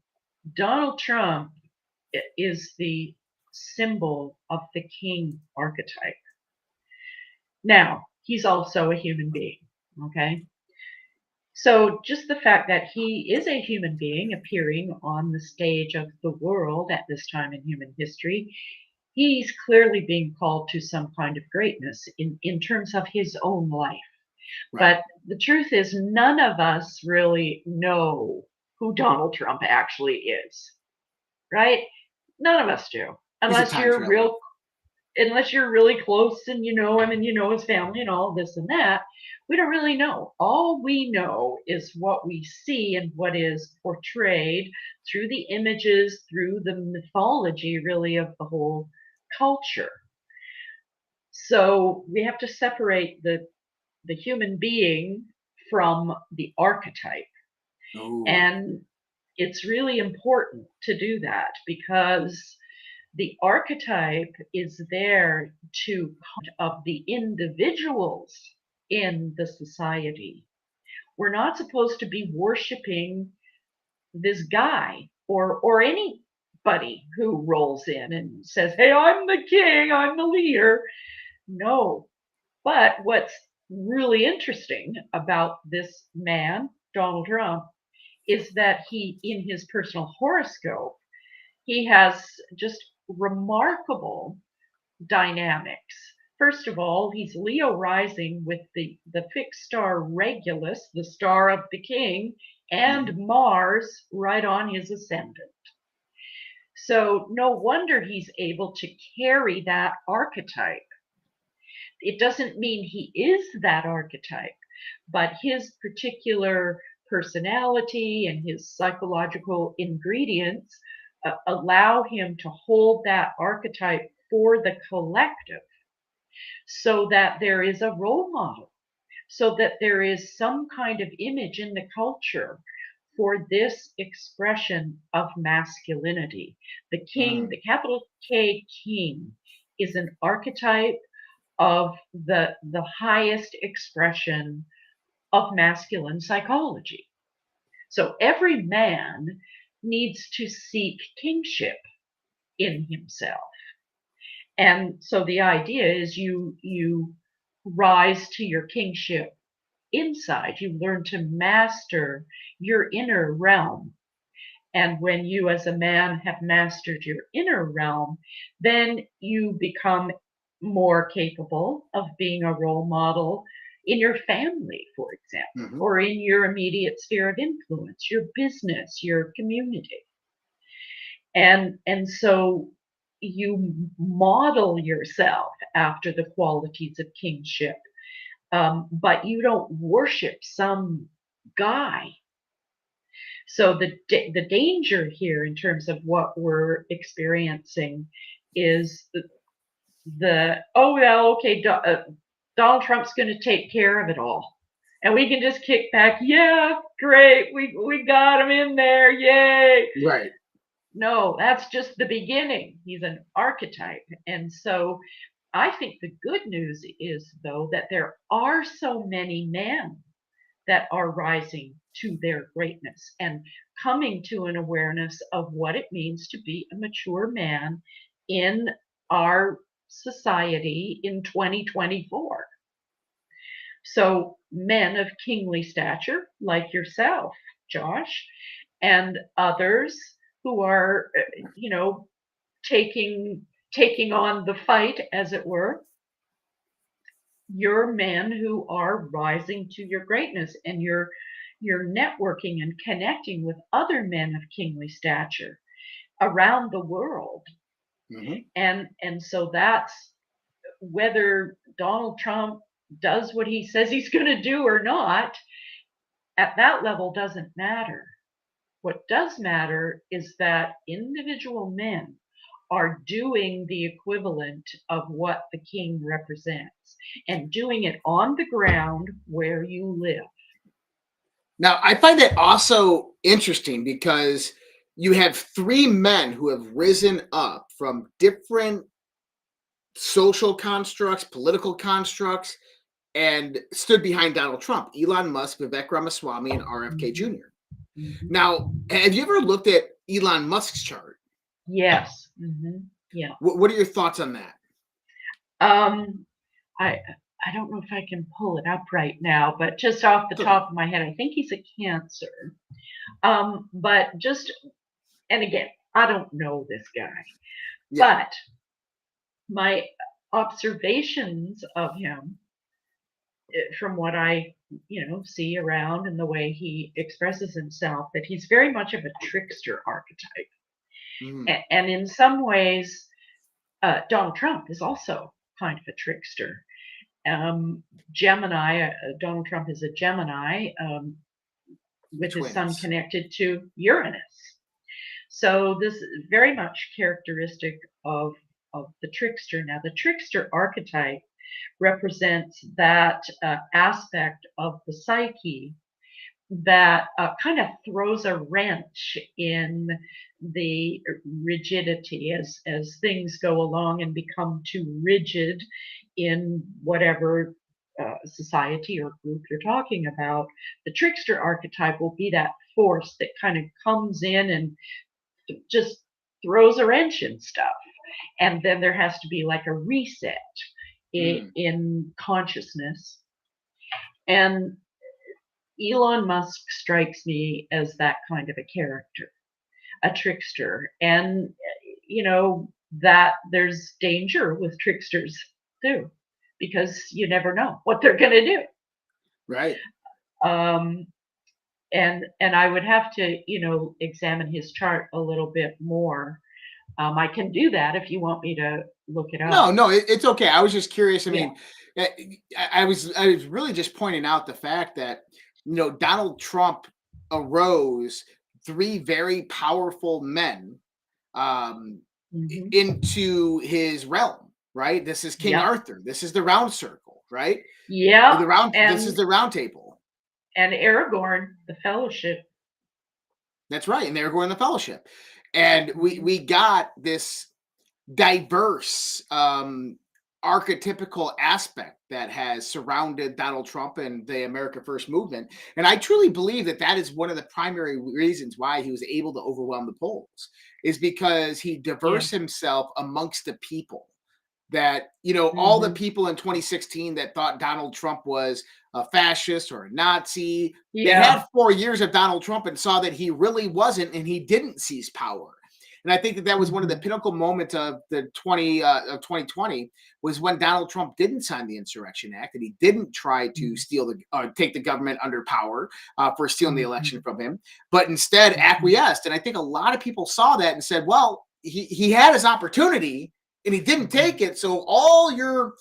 Donald Trump is the symbol of the king archetype. Now, he's also a human being, okay? So just the fact that he is a human being appearing on the stage of the world at this time in human history, he's clearly being called to some kind of greatness in terms of his own life. Right. But the truth is, none of us really know who Donald Trump actually is, right? None of us do, unless you're really close and you know him and you know his family and all this and that. We don't really know. All we know is what we see and what is portrayed through the images, through the mythology, really, of the whole culture. So we have to separate the human being from the archetype. Ooh. And it's really important to do that because the archetype is there to of the individuals in the society. We're not supposed to be worshiping this guy or anybody who rolls in and says, hey, I'm the king, I'm the leader. No. But what's really interesting about this man, Donald Trump, is that he, in his personal horoscope, he has just remarkable dynamics. First of all, he's Leo rising with the fixed star Regulus, the star of the king, and Mars right on his ascendant. So no wonder he's able to carry that archetype. It doesn't mean he is that archetype, but his particular personality and his psychological ingredients allow him to hold that archetype for the collective, so that there is a role model, so that there is some kind of image in the culture for this expression of masculinity. The king, the capital K king, is an archetype of the highest expression of masculine psychology. So every man needs to seek kingship in himself. And so the idea is you rise to your kingship inside. You learn to master your inner realm. And when you as a man have mastered your inner realm, then you become more capable of being a role model in your family, for example, or in your immediate sphere of influence, your business, your community. And so you model yourself after the qualities of kingship, but you don't worship some guy. So the danger here in terms of what we're experiencing is Donald Trump's going to take care of it all, and we can just kick back. Yeah, great, we got him in there, yay! Right. No, that's just the beginning. He's an archetype, and so I think the good news is, though, that there are so many men that are rising to their greatness and coming to an awareness of what it means to be a mature man in our society in 2024. So men of kingly stature, like yourself, Josh, and others who are, taking on the fight, as it were. You're men who are rising to your greatness, and you're networking and connecting with other men of kingly stature around the world. And so that's, whether Donald Trump does what he says he's going to do or not, at that level doesn't matter. What does matter is that individual men are doing the equivalent of what the king represents, and doing it on the ground where you live. Now, I find that also interesting because you have three men who have risen up from different social constructs, political constructs, and stood behind Donald Trump: Elon Musk, Vivek Ramaswamy, and RFK Jr. Now, have you ever looked at Elon Musk's chart? Yes. Yeah. What are your thoughts on that? I don't know if I can pull it up right now, but just off the top of my head, I think he's a Cancer. But just, and again, I don't know this guy, but my observations of him, from what I see around and the way he expresses himself, that he's very much of a trickster archetype. And in some ways, Donald Trump is also kind of a trickster. Gemini, Donald Trump is a Gemini, with his sun connected to Uranus. So this is very much characteristic of the trickster. Now, the trickster archetype represents that aspect of the psyche that kind of throws a wrench in the rigidity as things go along and become too rigid in whatever society or group you're talking about. The trickster archetype will be that force that kind of comes in and just throws a wrench in stuff. And then there has to be like a reset in consciousness. And Elon Musk strikes me as that kind of a character. a trickster, and that there's danger with tricksters too, because you never know what they're going to do. Right. Um, and I would have to examine his chart a little bit more. I can do that if you want me to look it up. No, it's okay. I was just curious. I Yeah. mean, I was really just pointing out the fact that Donald Trump arose three very powerful men Mhm. into his realm. Right. This is King Yep. Arthur. This is the Round Circle. Right. Yeah, This is the Round Table. and Aragorn, the Fellowship. That's right. And they're going the Fellowship, and we got this diverse archetypical aspect that has surrounded Donald Trump and the America First movement. And I truly believe that that is one of the primary reasons why he was able to overwhelm the polls, is because he diversed himself amongst the people. That, all the people in 2016 that thought Donald Trump was a fascist or a Nazi, they had 4 years of Donald Trump and saw that he really wasn't, and he didn't seize power. And I think that that was one of the pinnacle moments of the 2020 was when Donald Trump didn't sign the Insurrection Act, and he didn't try to take the government under power for stealing the election from him, but instead acquiesced. And I think a lot of people saw that and said, well, he had his opportunity and he didn't take it. So all your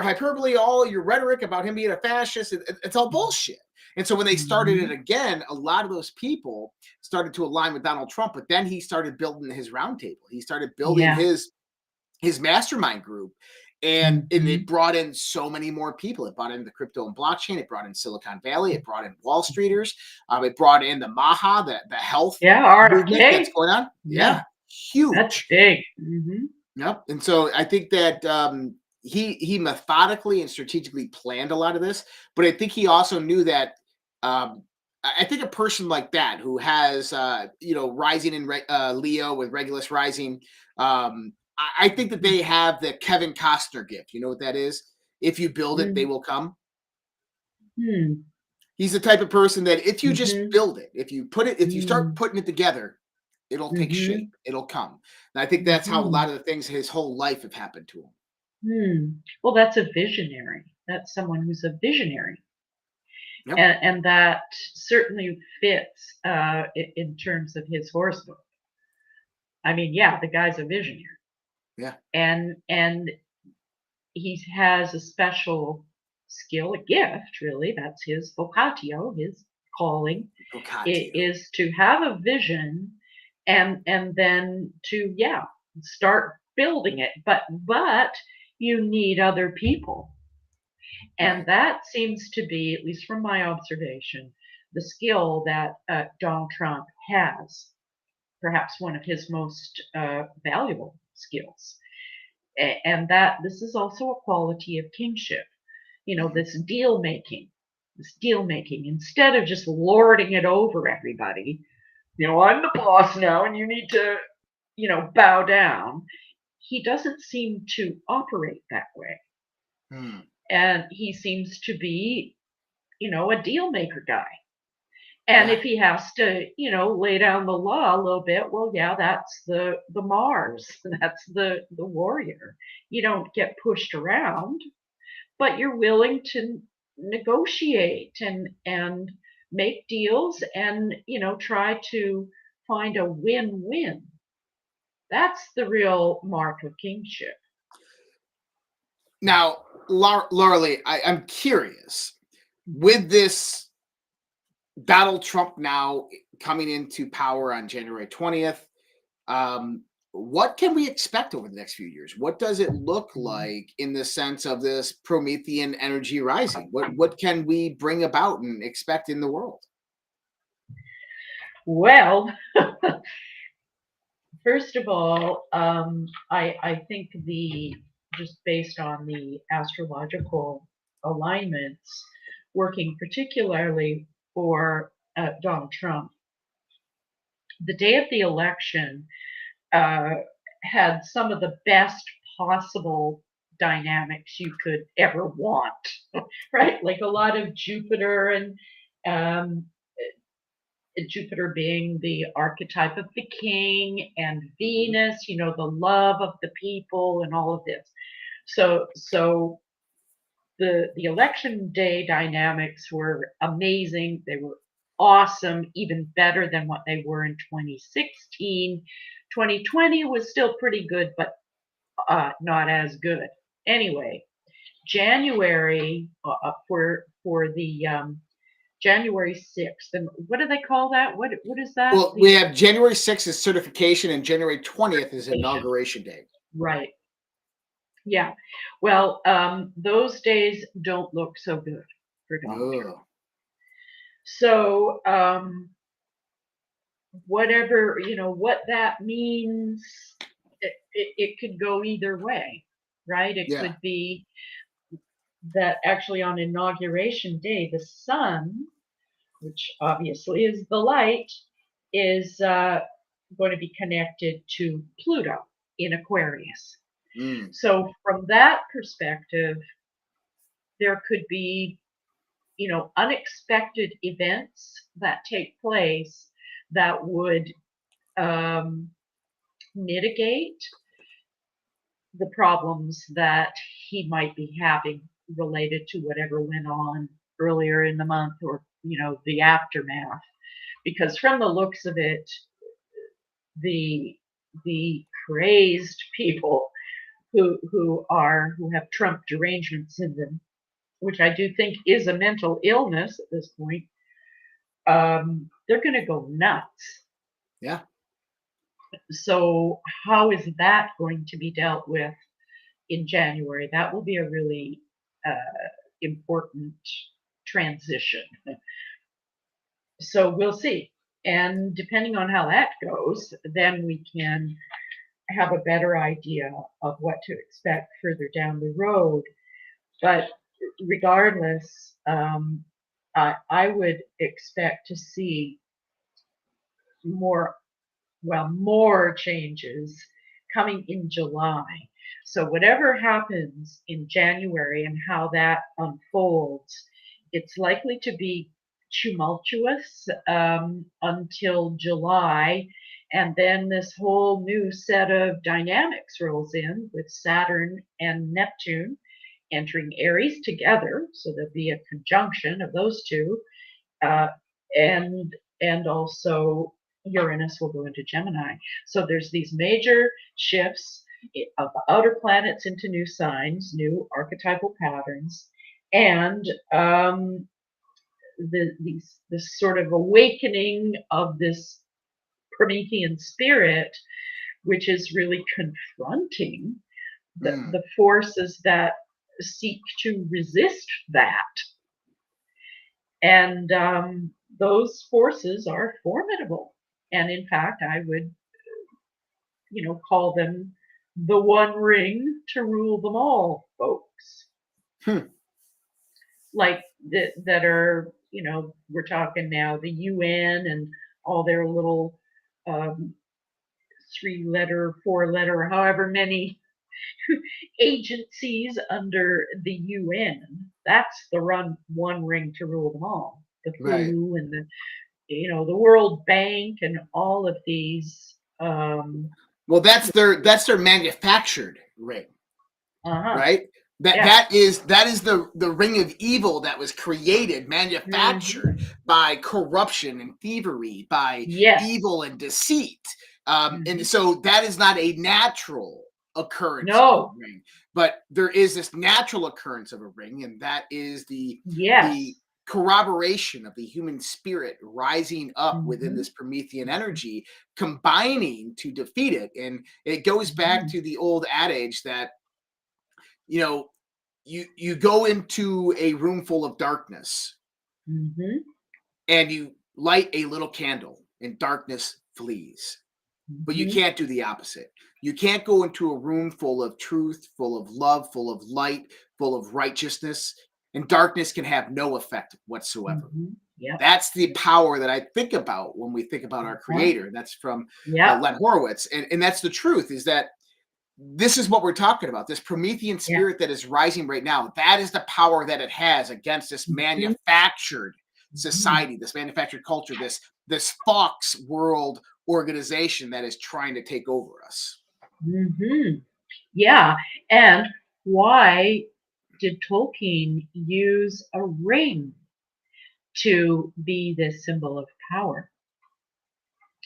hyperbole, all your rhetoric about him being a fascist, it's all bullshit. And so when they started it again, a lot of those people started to align with Donald Trump, but then he started building his roundtable. He started building his mastermind group, and it brought in so many more people. It brought in the crypto and blockchain. It brought in Silicon Valley. It brought in Wall Streeters. It brought in the Maha, the health movement that's going on. Yeah, huge. That's big. Yep. And so I think that he methodically and strategically planned a lot of this, but I think he also knew that I think a person like that who has rising in Leo with Regulus rising, I think that they have the Kevin Costner gift. You know what that is? If you build it, they will come. He's the type of person that if you just build it, if you start putting it together, it'll take shape. It'll come. And I think that's how a lot of the things his whole life have happened to him. Well, that's a visionary. That's someone who's a visionary. Yep. And that certainly fits in terms of his horoscope. I mean, the guy's a visionary. Yeah. And he has a special skill, a gift, really. That's his vocatio, his calling. It is to have a vision and then to start building it. But you need other people. And that seems to be, at least from my observation, the skill that Donald Trump has, perhaps one of his most valuable skills. And that this is also a quality of kingship, this deal making, instead of just lording it over everybody. I'm the boss now and you need to, bow down. He doesn't seem to operate that way. And he seems to be, a deal maker guy. And if he has to, lay down the law a little bit, well, that's the Mars. That's the warrior. You don't get pushed around, but you're willing to negotiate and make deals and, try to find a win-win. That's the real mark of kingship. Now, Loralee, I'm curious, with this Donald Trump now coming into power on January 20th, what can we expect over the next few years? What does it look like in the sense of this Promethean energy rising? What can we bring about and expect in the world? Well, first of all, I think just based on the astrological alignments working particularly for Donald Trump, the day of the election had some of the best possible dynamics you could ever want, right? Like a lot of Jupiter and Jupiter being the archetype of the king, and Venus, you know, the love of the people and all of this. So the election day dynamics were amazing. They were awesome, even better than what they were in 2016. 2020 was still pretty good, but not as good. Anyway, January for the January 6th. And what do they call that? What is that? Well, we have January 6th is certification, and January 20th is inauguration day. Right. Yeah. Well, those days don't look so good for Donald Trump. So, whatever, you know, what that means, it could go either way, right? It could be that actually on inauguration day, the sun, which obviously is the light, is going to be connected to Pluto in Aquarius. So from that perspective, there could be, you know, unexpected events that take place that would mitigate the problems that he might be having related to whatever went on earlier in the month, or, you know, the aftermath. Because from the looks of it, the crazed people who have Trump derangement syndrome, which I do think is a mental illness at this point, they're going to go nuts. Yeah. So how is that going to be dealt with in January? That will be a really important transition. So we'll see. And depending on how that goes, then we can have a better idea of what to expect further down the road. But regardless, I would expect to see more changes coming in July. So whatever happens in January and how that unfolds, it's likely to be tumultuous until July. And then this whole new set of dynamics rolls in with Saturn and Neptune entering Aries together. So there'll be a conjunction of those two. And also Uranus will go into Gemini. So there's these major shifts of the outer planets into new signs, new archetypal patterns, and this sort of awakening of this Promethean spirit, which is really confronting the forces that seek to resist that. And those forces are formidable. And in fact, I would, you know, call them the one ring to rule them all, folks. Like that are, you know, we're talking now the UN and all their little 3-letter, 4-letter, however many agencies under the UN. That's the one ring to rule them all. The WHO and the, you know, the World Bank and all of these. Well, that's their manufactured ring, right? That is the ring of evil that was created, manufactured by corruption and thievery, by evil and deceit. And so that is not a natural occurrence of a ring, but there is this natural occurrence of a ring, and that is the corroboration of the human spirit rising up within this Promethean energy, combining to defeat it. And it goes back to the old adage that, you know, you go into a room full of darkness and you light a little candle and darkness flees. But you can't do the opposite. You can't go into a room full of truth, full of love, full of light, full of righteousness, and darkness can have no effect whatsoever. That's the power that I think about when we think about our creator. That's from Len Horowitz. And that's the truth, is that this is what we're talking about. This Promethean spirit that is rising right now, that is the power that it has against this manufactured society, this manufactured culture, this Fox world organization that is trying to take over us. Yeah. And why did Tolkien use a ring to be this symbol of power?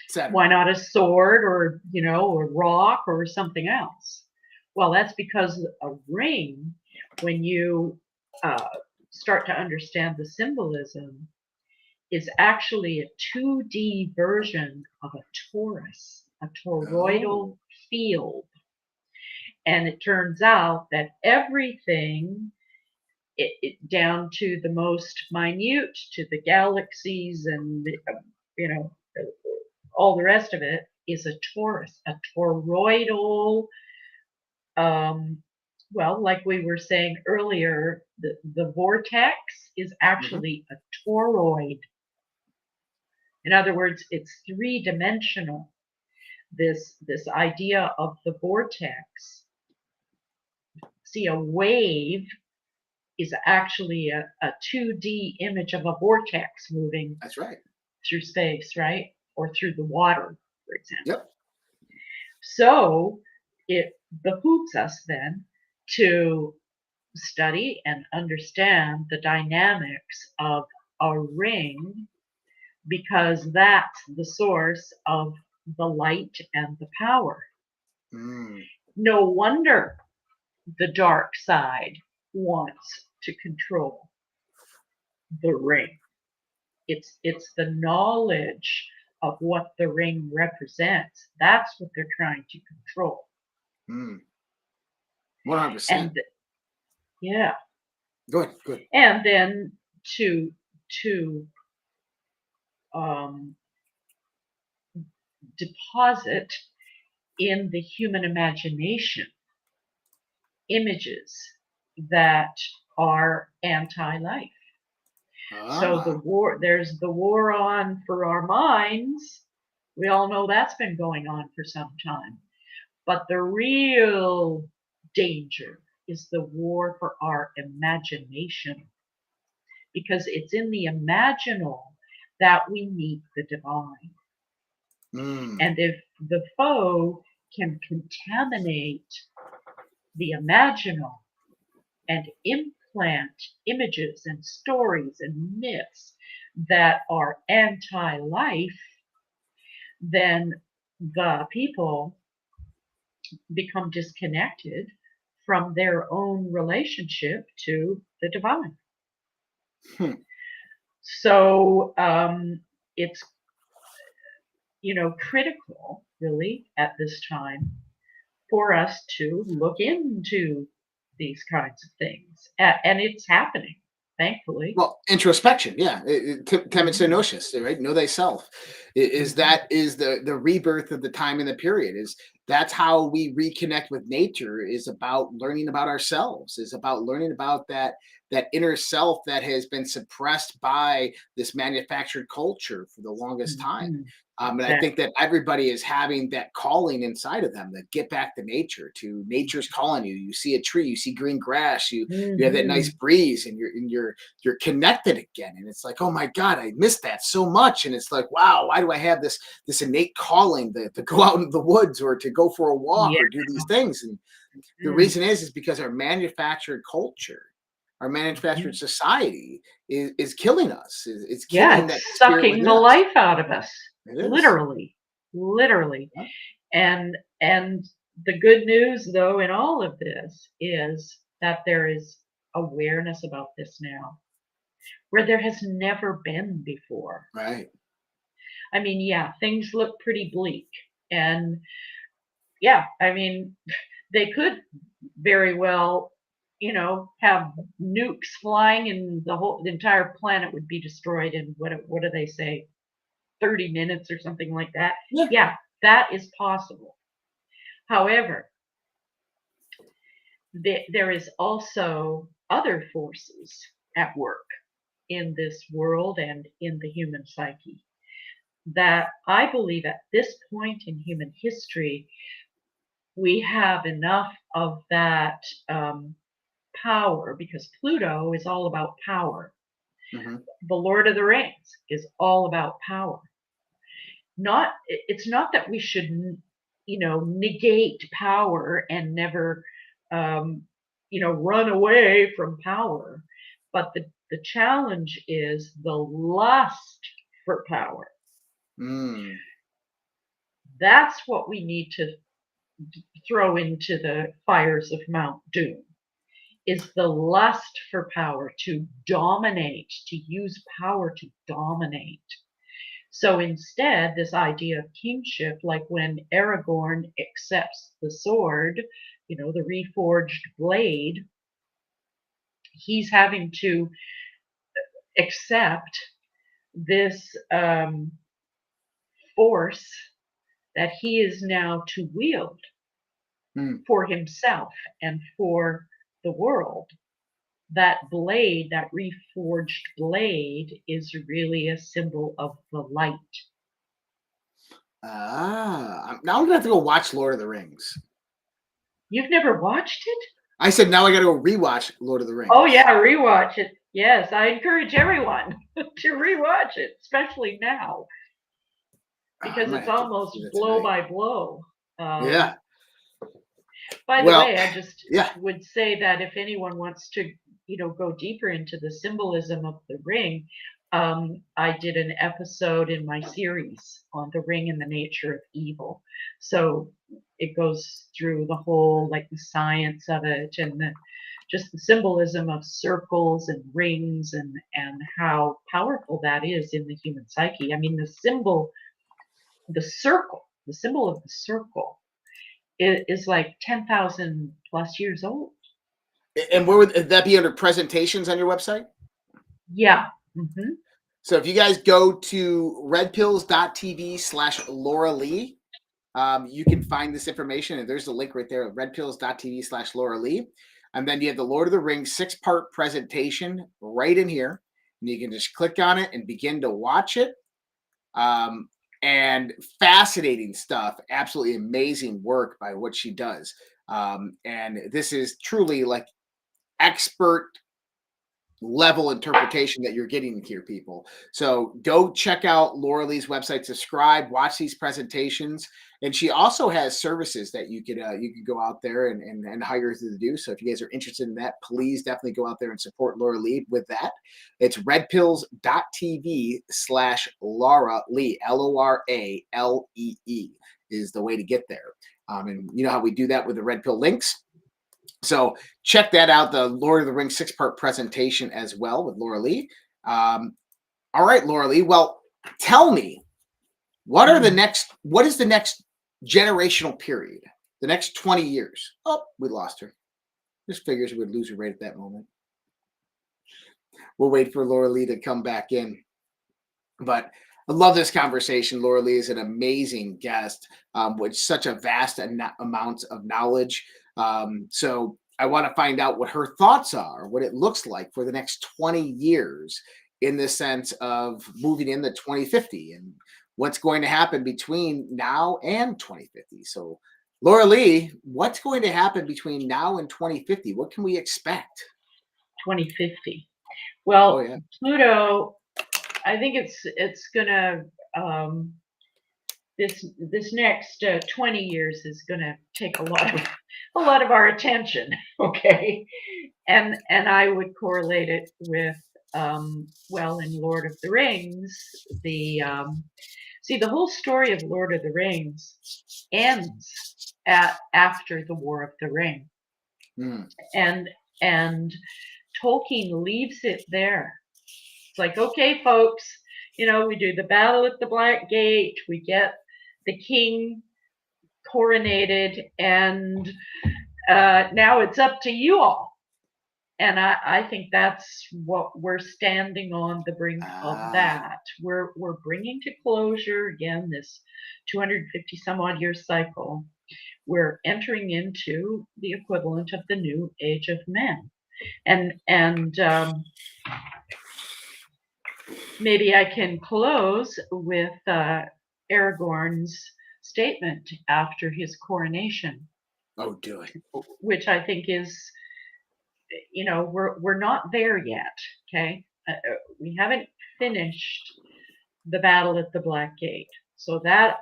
Saturn. Why not a sword or, a rock or something else? Well, that's because a ring, when you start to understand the symbolism, is actually a 2D version of a torus, a toroidal field. And it turns out that everything, down to the most minute, to the galaxies and all the rest of it, is a torus, a toroidal. Well, like we were saying earlier, the vortex is actually a toroid. In other words, it's three-dimensional. This idea of the vortex. See, a wave is actually a 2D image of a vortex moving. That's right. Through space, right? Or through the water, for example. Yep. So it behooves us then to study and understand the dynamics of a ring, because that's the source of the light and the power. No wonder the dark side wants to control the ring. It's the knowledge of what the ring represents. That's what they're trying to control. 100%. And yeah. Good. And then to deposit in the human imagination images that are anti-life. So there's the war on for our minds. We all know that's been going on for some time. But the real danger is the war for our imagination. Because it's in the imaginal that we meet the divine. And if the foe can contaminate the imaginal and implant images and stories and myths that are anti-life, then the people become disconnected from their own relationship to the divine. So it's critical, really, at this time for us to look into these kinds of things, and it's happening, thankfully. Well, introspection, yeah. Temetsenosis, right? Know thyself. Is the rebirth of the time and the period. That's how we reconnect with nature, is about learning about ourselves, is about learning about that inner self that has been suppressed by this manufactured culture for the longest time. And I think that everybody is having that calling inside of them, that get back to nature. To nature's calling you. You see a tree, you see green grass, you have that nice breeze, and you're connected again. And it's like, oh my God, I missed that so much. And it's like, wow, why do I have this innate calling to go out in the woods or to go for a walk or do these things? And the reason is because our manufactured culture, our manufactured society is killing us. It's killing that sucking the life out of us. Literally. Yeah. And the good news, though, in all of this is that there is awareness about this now, where there has never been before. Right. I mean, yeah, things look pretty bleak, and yeah, I mean, they could very well, have nukes flying, and the entire planet would be destroyed in what do they say, 30 minutes or something like that. Yeah, that is possible. However, there is also other forces at work in this world and in the human psyche that I believe at this point in human history, we have enough of that power, because Pluto is all about power. Mhm. The Lord of the Rings is all about power. It's not that we should, negate power and never, run away from power, but the challenge is the lust for power. Mm. That's what we need to throw into the fires of Mount Doom, is the lust for power, to dominate, to use power to dominate. So instead, this idea of kingship, like when Aragorn accepts the sword, the reforged blade, he's having to accept this force that he is now to wield for himself and for the world. That blade, that reforged blade, is really a symbol of the light. Now I'm gonna have to go watch Lord of the Rings. You've never watched it? I said now I got to go rewatch Lord of the Rings. Oh yeah, rewatch it. Yes, I encourage everyone to rewatch it, especially now, because it's almost blow by blow. Yeah. By the way, I just would say that if anyone wants to, go deeper into the symbolism of the ring, I did an episode in my series on the ring and the nature of evil. So it goes through the whole, like the science of it, and just the symbolism of circles and rings, and how powerful that is in the human psyche. I mean, the symbol of the circle is like 10,000 plus years old. And where would that be, under presentations on your website? Yeah. Mm-hmm. So if you guys go to redpills.tv/Loralee, you can find this information, and there's the link right there at redpills.tv/Loralee. And then you have the Lord of the Rings 6-part presentation right in here. And you can just click on it and begin to watch it. And fascinating stuff, absolutely amazing work by what she does. And this is truly like expert level interpretation that you're getting here, people. So go check out Loralee's website, subscribe, watch these presentations. And she also has services that you could go out there and hire to do. So if you guys are interested in that, please definitely go out there and support Loralee with that. It's redpills.tv/Loralee, Loralee is the way to get there. And you know how we do that with the Red Pill links. So check that out, the Lord of the Rings 6-part presentation as well with Loralee. All right, Loralee. Well, tell me, what is the next generational period? The next 20 years. Oh, we lost her. Just figures we would lose her right at that moment. We'll wait for Loralee to come back in. But I love this conversation. Loralee is an amazing guest with such a vast amount of knowledge. So I want to find out what her thoughts are, what it looks like for the next 20 years in the sense of moving into 2050 and what's going to happen between now and 2050. So Loralee, what's going to happen between now and 2050? What can we expect? 2050. Well, Pluto, I think it's gonna this next 20 years is gonna take a lot of our attention. Okay, and I would correlate it with in Lord of the Rings, the whole story of Lord of the Rings ends after the War of the Ring, and Tolkien leaves it there. It's like, okay, folks, we do the battle at the Black Gate, we get the king coronated, and now it's up to you all. And I think that's what we're standing on the brink of. That we're bringing to closure again this 250 some odd year cycle. We're entering into the equivalent of the new age of men, and maybe I can close with Aragorn's statement after his coronation. Oh, do it. Which I think is, we're not there yet. Okay, we haven't finished the battle at the Black Gate. So that,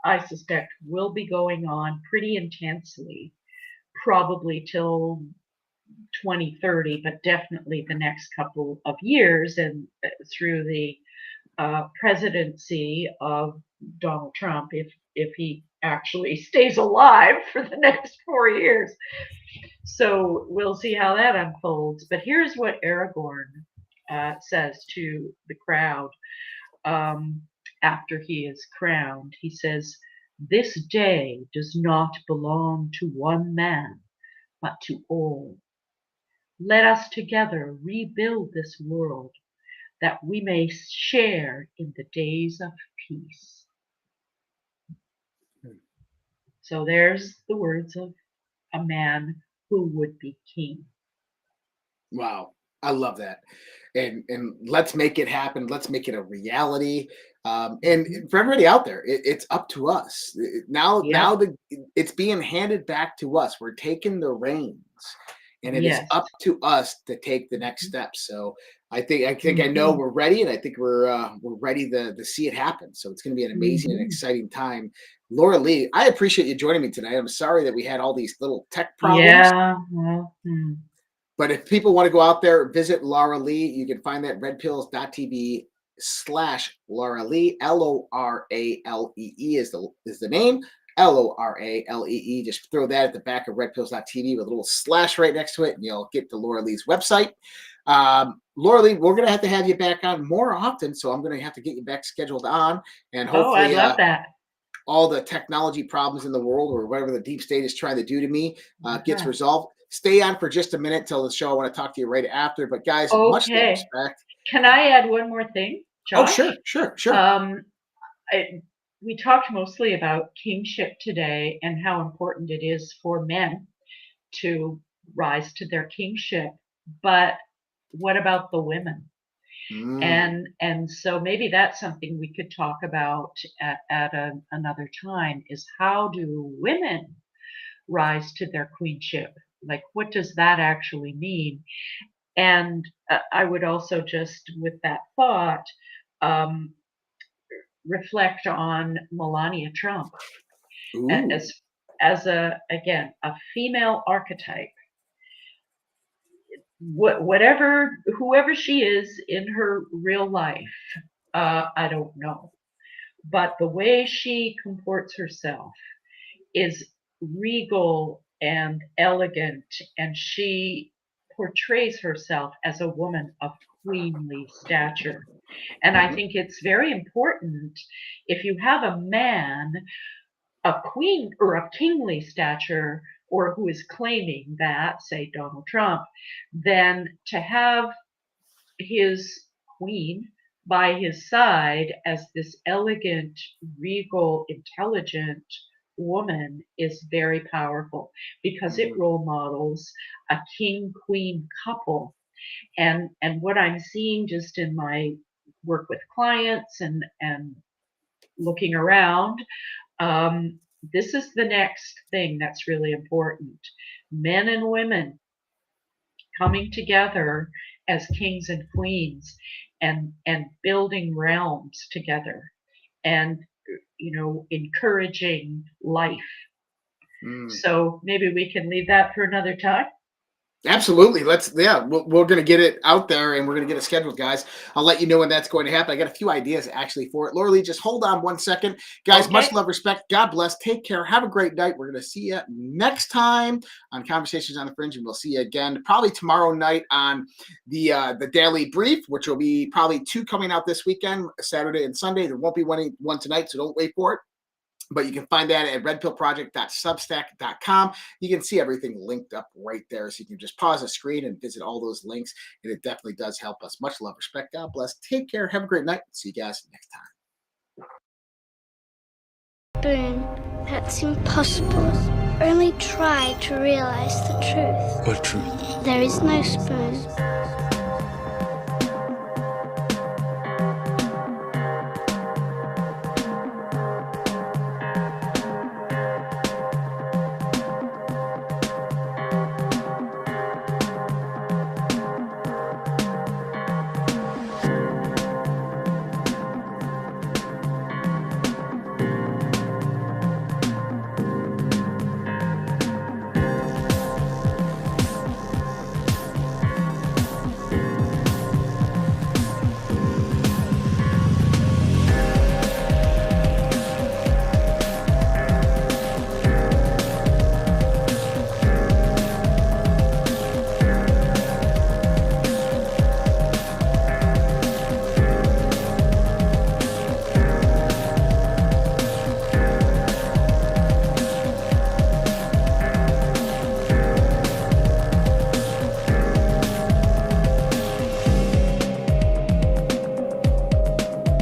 I suspect, will be going on pretty intensely, probably till 2030, but definitely the next couple of years, and through the presidency of Donald Trump, if he actually stays alive for the next 4 years. So we'll see how that unfolds. But here's what Aragorn says to the crowd after he is crowned. He says, "This day does not belong to one man, but to all. Let us together rebuild this world, that we may share in the days of peace." So there's the words of a man who would be king. Wow, I love that. And let's make it happen. Let's make it a reality. And for everybody out there, it's up to us. Now it's being handed back to us. We're taking the reins, and it is up to us to take the next steps. So I think I know we're ready, and I think we're ready to see it happen. So it's going to be an amazing and exciting time. Loralee, I appreciate you joining me tonight. I'm sorry that we had all these little tech problems. Yeah. But if people want to go out there, visit Loralee, you can find that redpills.tv/Loralee. Loralee is the name. Loralee. Just throw that at the back of redpills.tv with a little slash right next to it, and you'll get to Loralee's website. Loralee, we're going to have you back on more often, so I'm going to have to get you back scheduled on. And hopefully, I love that. All the technology problems in the world, or whatever the deep state is trying to do to me, gets resolved. Stay on for just a minute till the show. I want to talk to you right after. But guys, much respect. Can I add one more thing, Josh? Oh, sure. We talked mostly about kingship today and how important it is for men to rise to their kingship. But what about the women? And so maybe that's something we could talk about at another time, is how do women rise to their queenship? Like, what does that actually mean? And I would also just, with that thought, reflect on Melania Trump as a female archetype. Whoever she is in her real life, I don't know. But the way she comports herself is regal and elegant, and she portrays herself as a woman of queenly stature. And I think it's very important, if you have a man, a queen or a kingly stature, or who is claiming that, say Donald Trump, then to have his queen by his side as this elegant, regal, intelligent woman is very powerful, because it role models a king-queen couple. And what I'm seeing just in my work with clients and looking around, this is the next thing that's really important. Men and women coming together as kings and queens and building realms together, and encouraging life. So maybe we can leave that for another time. Absolutely. We're going to get it out there, and we're going to get it scheduled, guys. I'll let you know when that's going to happen. I got a few ideas actually for it. Loralee, just hold on one second. Guys, much love, respect. God bless. Take care. Have a great night. We're going to see you next time on Conversations on the Fringe, and we'll see you again probably tomorrow night on the Daily Brief, which will be probably 2 coming out this weekend, Saturday and Sunday. There won't be one tonight, so don't wait for it. But you can find that at redpillproject.substack.com. You can see everything linked up right there. So you can just pause the screen and visit all those links. And it definitely does help us. Much love, respect. God bless. Take care. Have a great night. See you guys next time. Boone, that's impossible. Only try to realize the truth. What truth? There is no spoon.